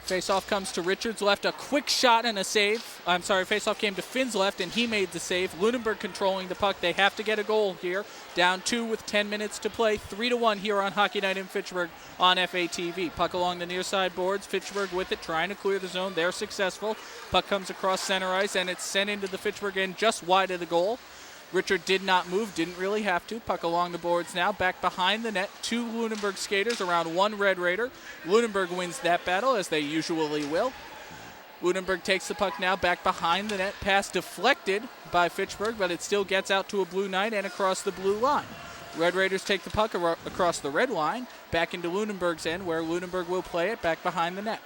Faceoff comes to Richard's left, a quick shot and a save. Faceoff came to Finn's left, and he made the save. Lunenburg controlling the puck. They have to get a goal here. Down 2 with 10 minutes to play. 3-1 here on Hockey Night in Fitchburg on FATV. Puck along the near side boards. Fitchburg with it, trying to clear the zone. They're successful. Puck comes across center ice, and it's sent into the Fitchburg end just wide of the goal. Richard did not move, didn't really have to. Puck along the boards now, back behind the net. 2 Lunenburg skaters around 1 Red Raider. Lunenburg wins that battle, as they usually will. Lunenburg takes the puck now, back behind the net. Pass deflected by Fitchburg, but it still gets out to a Blue Knight and across the blue line. Red Raiders take the puck across the red line, back into Lunenburg's end, where Lunenburg will play it back behind the net.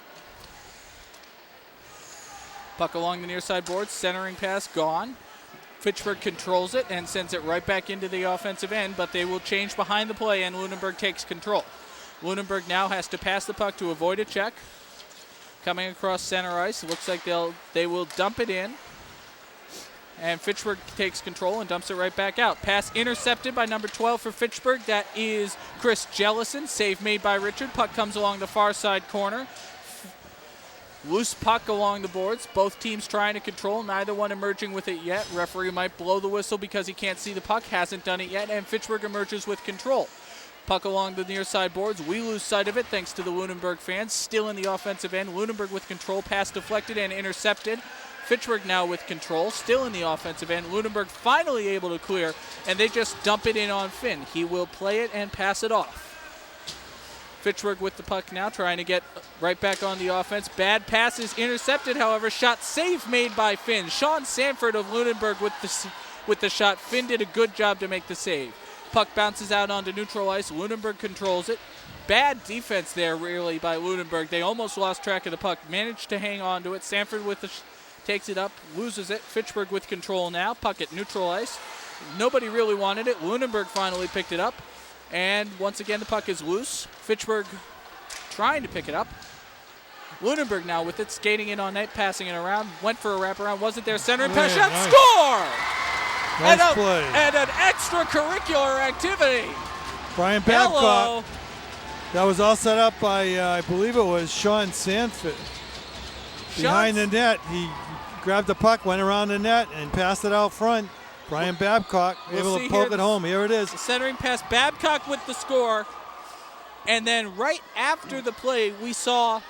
Puck along the near side boards, centering pass gone. Fitchburg controls it and sends it right back into the offensive end, but they will change behind the play, and Lunenburg takes control. Lunenburg now has to pass the puck to avoid a check. Coming across center ice, it looks like they will dump it in. And Fitchburg takes control and dumps it right back out. Pass intercepted by number 12 for Fitchburg. That is Chris Jellison. Save made by Richard. Puck comes along the far side corner. Loose puck along the boards. Both teams trying to control. Neither one emerging with it yet. Referee might blow the whistle because he can't see the puck. Hasn't done it yet. And Fitchburg emerges with control. Puck along the near side boards. We lose sight of it thanks to the Lunenburg fans. Still in the offensive end. Lunenburg with control. Pass deflected and intercepted. Fitchburg now with control. Still in the offensive end. Lunenburg finally able to clear. And they just dump it in on Finn. He will play it and pass it off. Fitchburg with the puck now, trying to get right back on the offense. Bad pass is intercepted, however. Shot save made by Finn. Sean Sanford of Lunenburg with the shot. Finn did a good job to make the save. Puck bounces out onto neutral ice. Lunenburg controls it. Bad defense there, really, by Lunenburg. They almost lost track of the puck. Managed to hang on to it. Sanford takes it up, loses it. Fitchburg with control now. Puck at neutral ice. Nobody really wanted it. Lunenburg finally picked it up. And once again, the puck is loose. Fitchburg trying to pick it up. Lunenburg now with it, skating in on net, passing it around. Went for a wraparound, wasn't there. Center and pass shot, nice. Score! Nice play. And an extracurricular activity. Brian Babcock. Hello. That was all set up by, I believe it was Sean Sanford. Behind the net, he grabbed the puck, went around the net, and passed it out front. Brian Babcock able to poke it home. Here it is. Centering pass, Babcock with the score. And then right after the play, we saw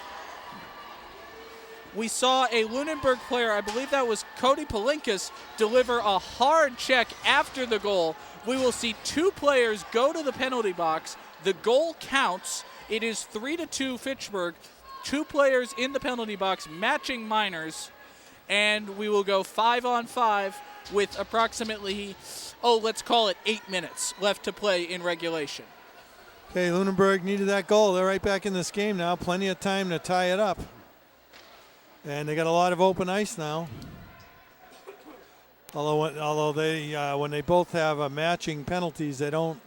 a Lunenburg player, I believe that was Cody Palinkas, deliver a hard check after the goal. We will see two players go to the penalty box. The goal counts. It is 3-2 Fitchburg. Two players in the penalty box matching Miners. And we will go 5-on-5 with approximately, let's call it 8 minutes left to play in regulation. Okay, Lunenburg needed that goal. They're right back in this game now. Plenty of time to tie it up. And they got a lot of open ice now. Although they, when they both have matching penalties, they don't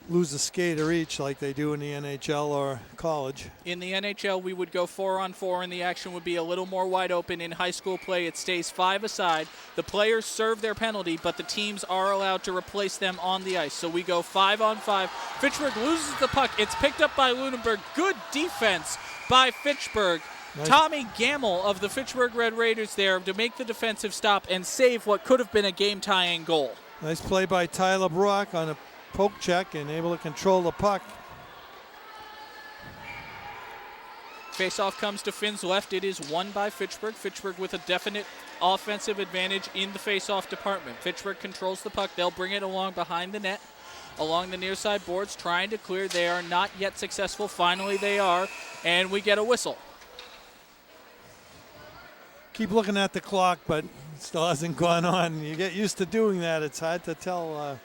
lose a skater each like they do in the NHL or college. In the NHL, we would go 4-on-4, and the action would be a little more wide open. In high school play, it stays 5-a-side. The players serve their penalty, but the teams are allowed to replace them on the ice. So we go 5-on-5. Fitchburg loses the puck. It's picked up by Lunenburg. Good defense by Fitchburg. Nice. Tommy Gamble of the Fitchburg Red Raiders there to make the defensive stop and save what could have been a game-tying goal. Nice play by Tyler Brock on a poke check and able to control the puck. Faceoff comes to Finn's left. It is won by Fitchburg. Fitchburg with a definite offensive advantage in the faceoff department. Fitchburg controls the puck. They'll bring it along behind the net, along the near side boards, trying to clear. They are not yet successful. Finally they are, and we get a whistle. Keep looking at the clock, but it still hasn't gone on. You get used to doing that. It's hard to tell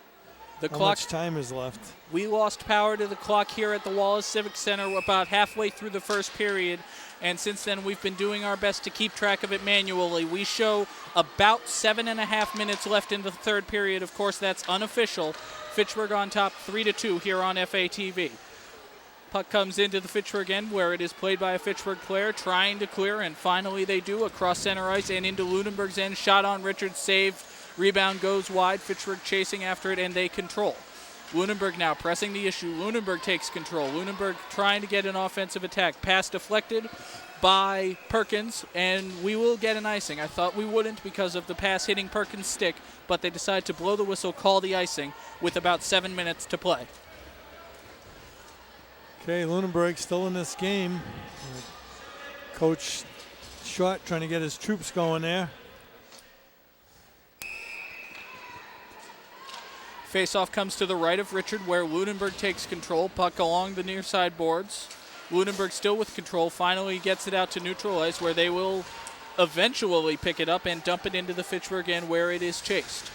how much time is left. We lost power to the clock here at the Wallace Civic Center about halfway through the first period, and since then we've been doing our best to keep track of it manually. We show about 7.5 minutes left in the third period. Of course, that's unofficial. Fitchburg on top 3-2 here on FATV. Puck comes into the Fitchburg end where it is played by a Fitchburg player trying to clear, and finally they do across center ice and into Lunenburg's end. Shot on Richards, saved. Rebound goes wide. Fitchburg chasing after it, and they control. Lunenburg now pressing the issue. Lunenburg takes control. Lunenburg trying to get an offensive attack. Pass deflected by Perkins, and we will get an icing. I thought we wouldn't because of the pass hitting Perkins' stick, but they decide to blow the whistle, call the icing with about 7 minutes to play. Okay, Lunenburg still in this game. Coach Schott trying to get his troops going there. Faceoff comes to the right of Richard where Lunenburg takes control. Puck along the near side boards. Lunenburg still with control. Finally gets it out to neutral ice where they will eventually pick it up and dump it into the Fitchburg end where it is chased.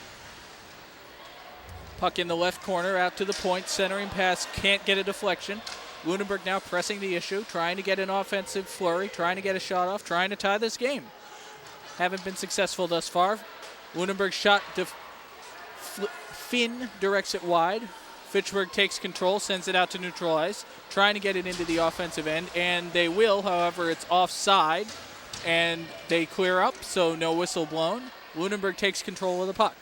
Puck in the left corner out to the point. Centering pass, can't get a deflection. Lunenburg now pressing the issue, trying to get an offensive flurry, trying to get a shot off, trying to tie this game. Haven't been successful thus far. Lunenburg shot, Finn directs it wide. Fitchburg takes control, sends it out to neutral ice, trying to get it into the offensive end, and they will, however, it's offside, and they clear up, so no whistle blown. Lunenburg takes control of the puck.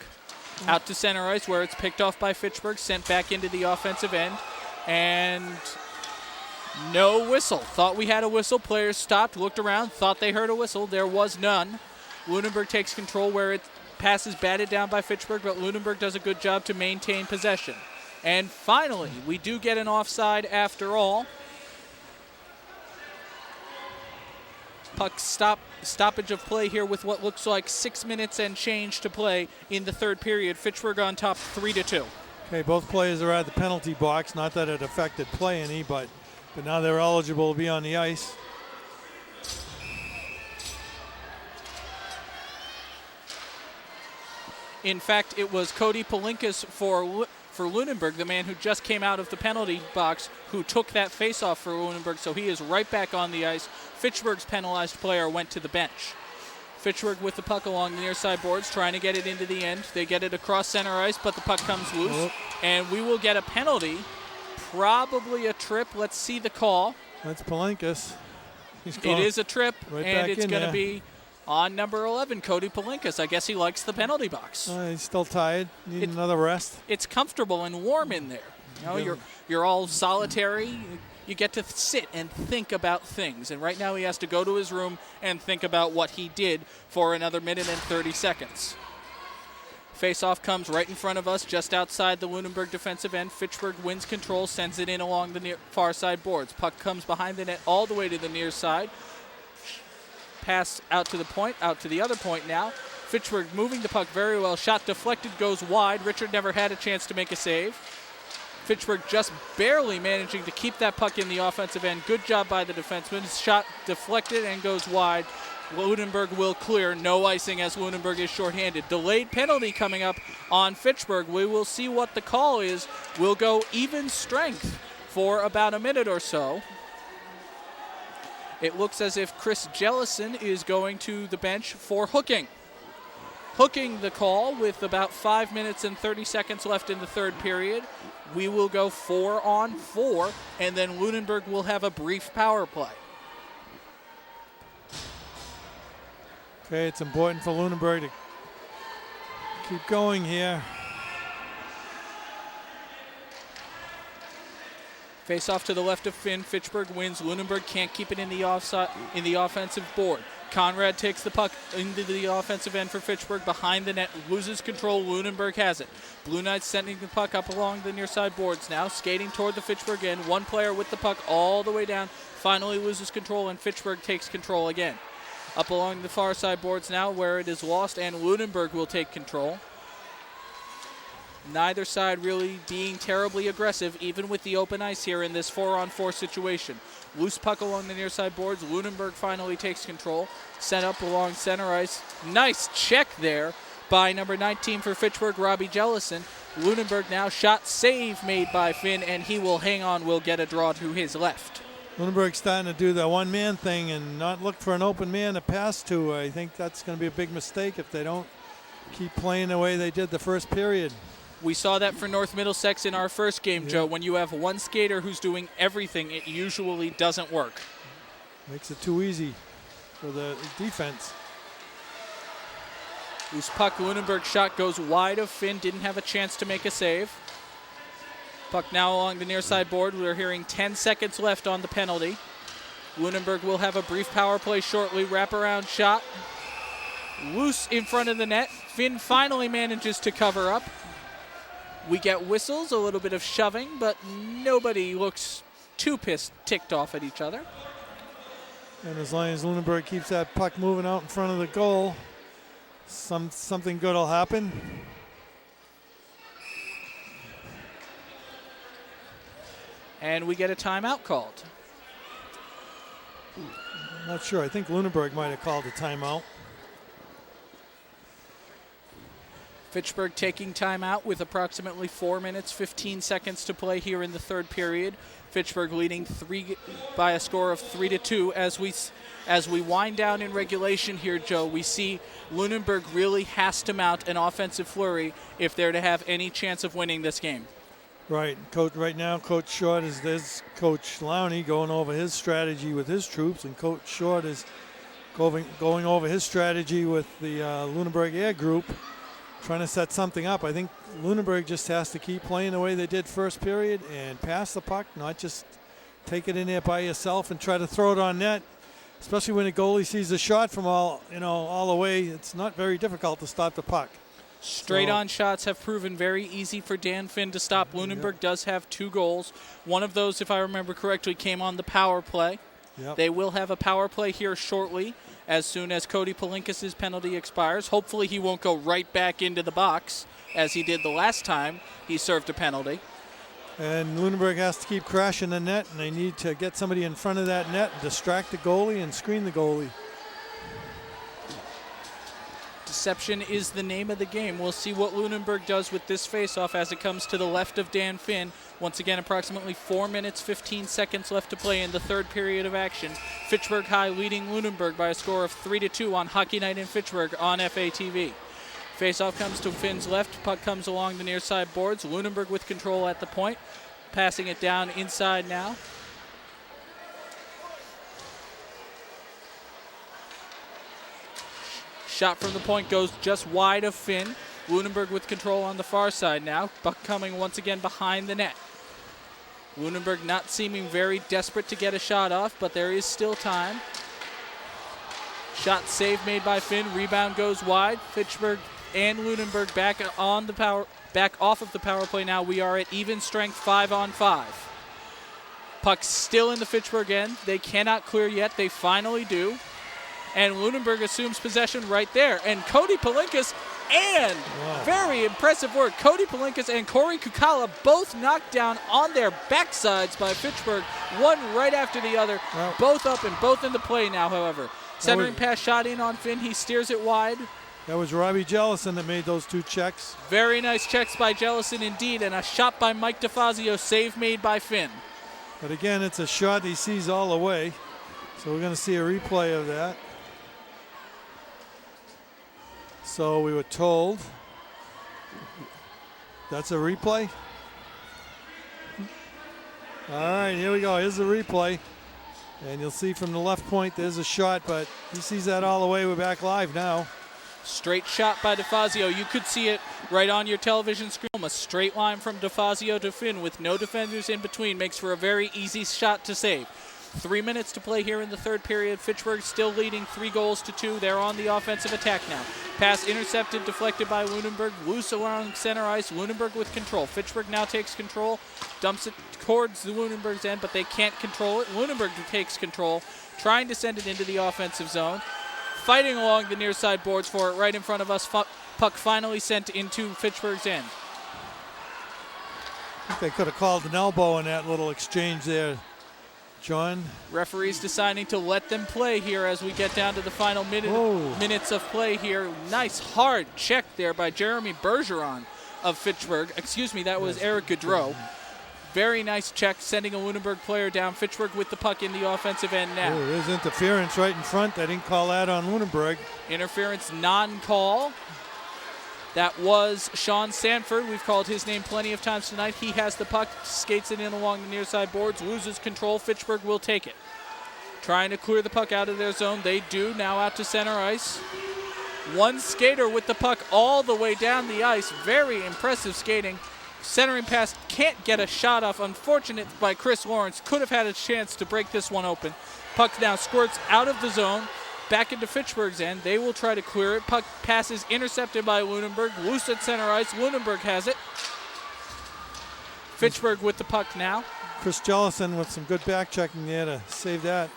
Out to center ice where it's picked off by Fitchburg, sent back into the offensive end, and no whistle. Thought we had a whistle. Players stopped, looked around, thought they heard a whistle. There was none. Lunenburg takes control where it passes batted down by Fitchburg, but Lunenburg does a good job to maintain possession. And finally, we do get an offside after all. Puck stoppage of play here with what looks like 6 minutes and change to play in the third period. Fitchburg on top 3-2. Okay, both players are at the penalty box. Not that it affected play any, but now they're eligible to be on the ice. In fact, it was Cody Palinkas for Lunenburg, the man who just came out of the penalty box, who took that faceoff for Lunenburg, so he is right back on the ice. Fitchburg's penalized player went to the bench. Fitchburg with the puck along the near side boards, trying to get it into the end. They get it across center ice, but the puck comes loose. And we will get a penalty, probably a trip. Let's see the call. That's Palinkas. It is a trip, right and it's going to there. be on number 11, Cody Palinkas. I guess he likes the penalty box. He's still tired. Need another rest. It's comfortable and warm in there. You know, you're all solitary. You get to sit and think about things. And right now he has to go to his room and think about what he did for another minute and 30 seconds. Face-off comes right in front of us, just outside the Lunenburg defensive end. Fitchburg wins control, sends it in along the far side boards. Puck comes behind the net all the way to the near side. Pass out to the point, out to the other point now. Fitchburg moving the puck very well. Shot deflected, goes wide. Richard never had a chance to make a save. Fitchburg just barely managing to keep that puck in the offensive end. Good job by the defenseman. Shot deflected and goes wide. Lunenburg will clear. No icing as Lunenburg is shorthanded. Delayed penalty coming up on Fitchburg. We will see what the call is. We'll go even strength for about a minute or so. It looks as if Chris Jellison is going to the bench for hooking. Hooking the call with about 5 minutes and 30 seconds left in the third period. We will go 4-on-4, and then Lunenburg will have a brief power play. Okay, it's important for Lunenburg to keep going here. Face off to the left of Finn. Fitchburg wins. Lunenburg can't keep it in the offensive board. Conrad takes the puck into the offensive end for Fitchburg. Behind the net, loses control. Lunenburg has it. Blue Knights sending the puck up along the near side boards now. Skating toward the Fitchburg end. One player with the puck all the way down. Finally loses control, and Fitchburg takes control again. Up along the far side boards now where it is lost, and Lunenburg will take control. Neither side really being terribly aggressive, even with the open ice here in this 4-on-4 situation. Loose puck along the near side boards. Lunenburg finally takes control. Sent up along center ice. Nice check there by number 19 for Fitchburg, Robbie Jellison. Lunenburg now shot save made by Finn, and he will hang on, will get a draw to his left. Lunenburg's starting to do the one-man thing and not look for an open man to pass to. I think that's going to be a big mistake if they don't keep playing the way they did the first period. We saw that for North Middlesex in our first game, Joe. When you have one skater who's doing everything, it usually doesn't work. Makes it too easy for the defense. Loose puck, Lunenburg shot goes wide of Finn. Didn't have a chance to make a save. Puck now along the near side board. We're hearing 10 seconds left on the penalty. Lunenburg will have a brief power play shortly. Wraparound shot. Loose in front of the net. Finn finally manages to cover up. We get whistles, a little bit of shoving, but nobody looks too ticked off at each other. And as long as Lunenburg keeps that puck moving out in front of the goal, something good will happen. And we get a timeout called. I'm not sure. I think Lunenburg might have called a timeout. Fitchburg taking timeout with approximately 4 minutes, 15 seconds to play here in the third period. Fitchburg leading by a score of 3-2. As we wind down in regulation here, Joe, we see Lunenburg really has to mount an offensive flurry if they're to have any chance of winning this game. Right. Right now, Coach Short there's Coach Lowney going over his strategy with his troops, and Coach Short is going over his strategy with the Lunenburg Air Group, trying to set something up. I think Lunenburg just has to keep playing the way they did first period and pass the puck, not just take it in there by yourself and try to throw it on net. Especially when the goalie sees the shot from all the way, it's not very difficult to stop the puck. Straight-on shots have proven very easy for Dan Finn to stop. Lunenburg does have 2 goals. One of those, if I remember correctly, came on the power play. Yep. They will have a power play here shortly as soon as Cody Palinkas' penalty expires. Hopefully he won't go right back into the box as he did the last time he served a penalty. And Lunenburg has to keep crashing the net, and they need to get somebody in front of that net and distract the goalie and screen the goalie. Deception is the name of the game. We'll see what Lunenburg does with this faceoff as it comes to the left of Dan Finn. Once again, approximately 4 minutes, 15 seconds left to play in the third period of action. Fitchburg High leading Lunenburg by a score of 3-2 on Hockey Night in Fitchburg on FATV. Faceoff comes to Finn's left. Puck comes along the near side boards. Lunenburg with control at the point. Passing it down inside now. Shot from the point goes just wide of Finn. Lunenburg with control on the far side now. Puck coming once again behind the net. Lunenburg not seeming very desperate to get a shot off, but there is still time. Shot save made by Finn. Rebound goes wide. Fitchburg and Lunenburg back off of the power play now. We are at even strength 5-on-5. Puck still in the Fitchburg end. They cannot clear yet. They finally do. And Lunenburg assumes possession right there. And Cody Palinkas and very impressive work. Cody Palinkas and Corey Kukala both knocked down on their backsides by Fitchburg, one right after the other. Wow. Both up and both in the play now, however. Centering pass shot in on Finn. He steers it wide. That was Robbie Jellison that made those two checks. Very nice checks by Jellison indeed, and a shot by Mike DeFazio, save made by Finn. But again, it's a shot he sees all the way. So we're going to see a replay of that. So we were told that's a replay. All right, here we go. Here's the replay. And you'll see from the left point there's a shot, but he sees that all the way. We're back live now. Straight shot by DeFazio. You could see it right on your television screen. A straight line from DeFazio to Finn with no defenders in between makes for a very easy shot to save. 3 minutes to play here in the third period. Fitchburg still leading 3-2. They're on the offensive attack now. Pass intercepted, deflected by Lunenburg. Loose along center ice. Lunenburg with control. Fitchburg now takes control. Dumps it towards the Lunenburg's end, but they can't control it. Lunenburg takes control, trying to send it into the offensive zone. Fighting along the near side boards for it right in front of us. Puck finally sent into Fitchburg's end. I think they could have called an elbow in that little exchange there, John. Referees deciding to let them play here as we get down to the final minutes of play here. Nice hard check there by Jeremy Bergeron of Fitchburg. Excuse me, that was Eric Gaudreau. Very nice check, sending a Lunenburg player down. Fitchburg with the puck in the offensive end now. Oh, there's interference right in front. They didn't call that on Lunenburg. Interference non-call. That was Sean Sanford. We've called his name plenty of times tonight. He has the puck, skates it in along the near side boards, loses control. Fitchburg will take it. Trying to clear the puck out of their zone. They do, now out to center ice. One skater with the puck all the way down the ice. Very impressive skating. Centering pass, can't get a shot off. Unfortunate by Chris Lawrence. Could have had a chance to break this one open. Puck now squirts out of the zone. Back into Fitchburg's end. They will try to clear it. Puck passes intercepted by Lunenburg. Loose at center ice. Lunenburg has it. Fitchburg with the puck now. Chris Jellison with some good back checking there to save that.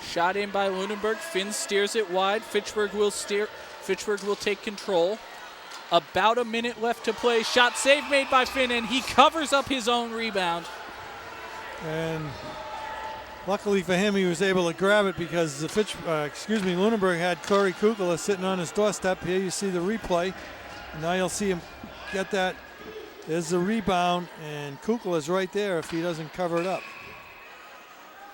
Shot in by Lunenburg. Finn steers it wide. Fitchburg will steer. Fitchburg will take control. About a minute left to play. Shot save made by Finn, and he covers up his own rebound. And luckily for him, he was able to grab it because the Lunenburg had Corey Kukala sitting on his doorstep. Here you see the replay. Now you'll see him get that. There's the rebound, and Kukala's right there if he doesn't cover it up.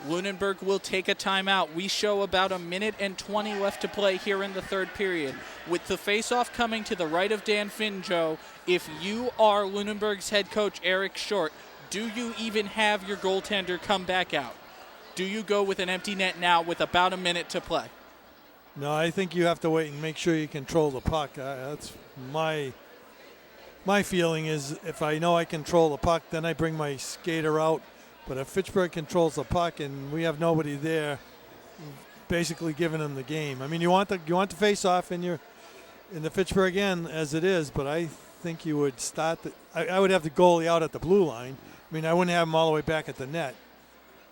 Lunenburg will take a timeout. We show about a minute and 20 left to play here in the third period. With the faceoff coming to the right of Dan Finn, Joe, if you are Lunenburg's head coach, Eric Short, do you even have your goaltender come back out? Do you go with an empty net now with about a minute to play? No, I think you have to wait and make sure you control the puck. That's my feeling is if I know I control the puck, then I bring my skater out. But if Fitchburg controls the puck and we have nobody there, basically giving them the game. I mean, you want the face-off in the Fitchburg end as it is, but I think you would start I would have the goalie out at the blue line. I mean, I wouldn't have him all the way back at the net,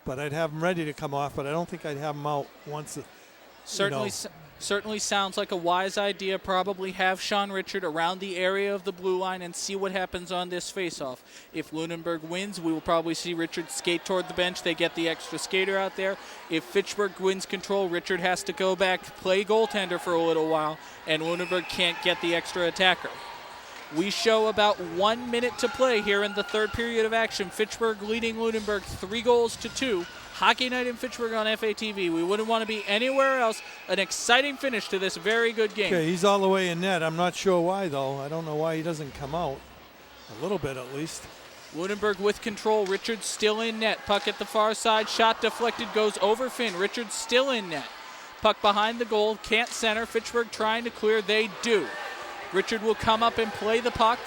but I'd have him ready to come off. But I don't think I'd have him out once. Certainly sounds like a wise idea. Probably have Sean Richard around the area of the blue line and see what happens on this faceoff. If Lunenburg wins, we will probably see Richard skate toward the bench. They get the extra skater out there. If Fitchburg wins control, Richard has to go back, play goaltender for a little while, and Lunenburg can't get the extra attacker. We show about 1 minute to play here in the third period of action. Fitchburg leading Lunenburg 3-2. Hockey Night in Fitchburg on FATV. We wouldn't want to be anywhere else. An exciting finish to this very good game. Okay, he's all the way in net. I'm not sure why, though. I don't know why he doesn't come out. A little bit, at least. Lunenburg with control. Richard still in net. Puck at the far side. Shot deflected. Goes over Finn. Richard still in net. Puck behind the goal. Can't center. Fitchburg trying to clear. They do. Richard will come up and play the puck.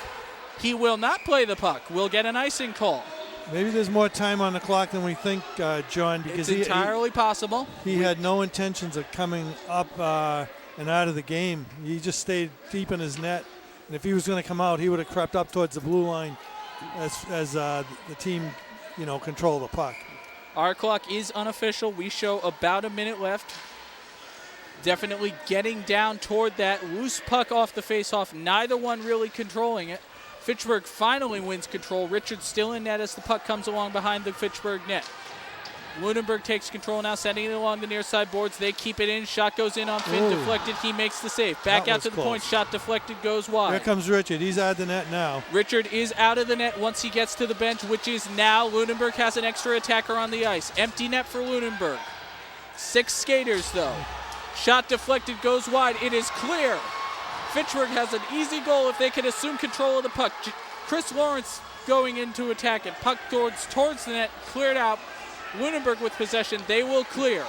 He will not play the puck. We'll get an icing call. Maybe there's more time on the clock than we think, John, because it's entirely possible. He had no intentions of coming up and out of the game. He just stayed deep in his net. And if he was going to come out, he would have crept up towards the blue line as the team, control the puck. Our clock is unofficial. We show about a minute left. Definitely getting down toward that. Loose puck off the faceoff. Neither one really controlling it. Fitchburg finally wins control. Richard still in net as the puck comes along behind the Fitchburg net. Lunenburg takes control now, sending it along the near side boards. They keep it in. Shot goes in on Finn. Ooh. Deflected. He makes the save. Back out to the point. Shot deflected. Goes wide. Here comes Richard. He's out of the net now. Richard is out of the net once he gets to the bench, which is now. Lunenburg has an extra attacker on the ice. Empty net for Lunenburg. 6 skaters, though. Shot deflected. Goes wide. It is clear. Fitchburg has an easy goal if they can assume control of the puck. Chris Lawrence going in to attack it. Puck towards the net. Cleared out. Lunenburg with possession. They will clear.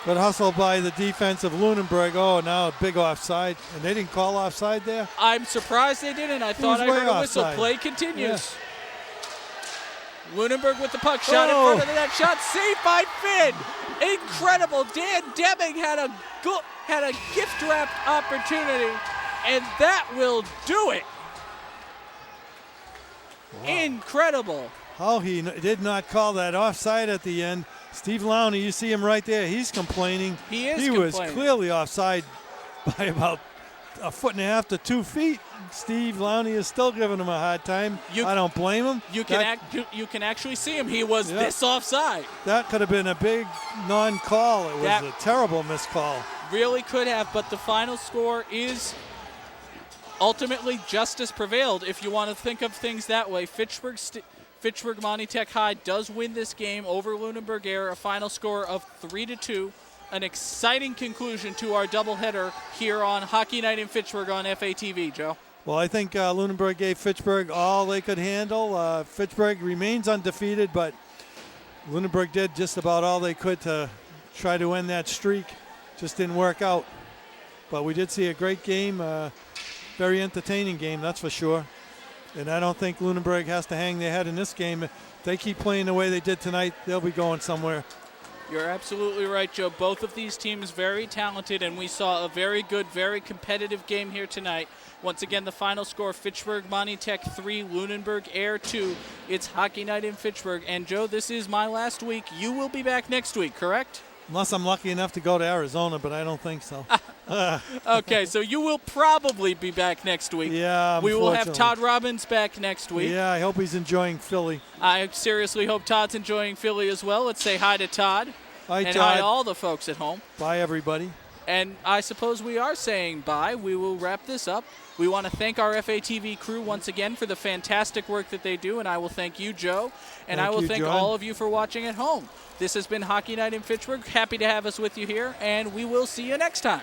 Good hustle by the defense of Lunenburg. Oh, now a big offside. And they didn't call offside there? I'm surprised they didn't. I thought I heard a whistle. Offside. Play continues. Yeah. Lunenburg with the puck. Shot in front of the net. Shot saved by Finn. Incredible. Dan Deming had a gift-wrapped opportunity, and that will do it. Wow. Incredible. Oh, he did not call that offside at the end. Steve Lowney, you see him right there. He's complaining. He is complaining. Was clearly offside by about 1.5 to 2 feet. Steve Lowney is still giving him a hard time. I don't blame him. You can actually see him. He was this offside. That could have been a big non-call. It was a terrible miscall. Really could have, but the final score is ultimately justice prevailed, if you want to think of things that way. Fitchburg Monty High does win this game over Lunenburg Air, a final score of 3-2. An exciting conclusion to our doubleheader here on Hockey Night in Fitchburg on FATV, Joe. Well, I think Lunenburg gave Fitchburg all they could handle. Fitchburg remains undefeated, but Lunenburg did just about all they could to try to end that streak. Just didn't work out. But we did see a great game, very entertaining game, that's for sure. And I don't think Lunenburg has to hang their head in this game. If they keep playing the way they did tonight, they'll be going somewhere. You're absolutely right, Joe. Both of these teams very talented, and we saw a very good, very competitive game here tonight. Once again, the final score, Fitchburg Monitech 3, Lunenburg Air 2. It's Hockey Night in Fitchburg. And, Joe, this is my last week. You will be back next week, correct? Unless I'm lucky enough to go to Arizona, but I don't think so. Okay, so you will probably be back next week. Yeah, we will have Todd Robbins back next week. Yeah, I hope he's enjoying Philly. I seriously hope Todd's enjoying Philly as well. Let's say hi to Todd. Hi, and Todd. hi to all the folks at home. Bye, everybody. And I suppose we are saying bye. We will wrap this up. We want to thank our FATV crew once again for the fantastic work that they do, and I will thank you, Joe, and I will thank all of you for watching at home. This has been Hockey Night in Fitchburg. Happy to have us with you here, and we will see you next time.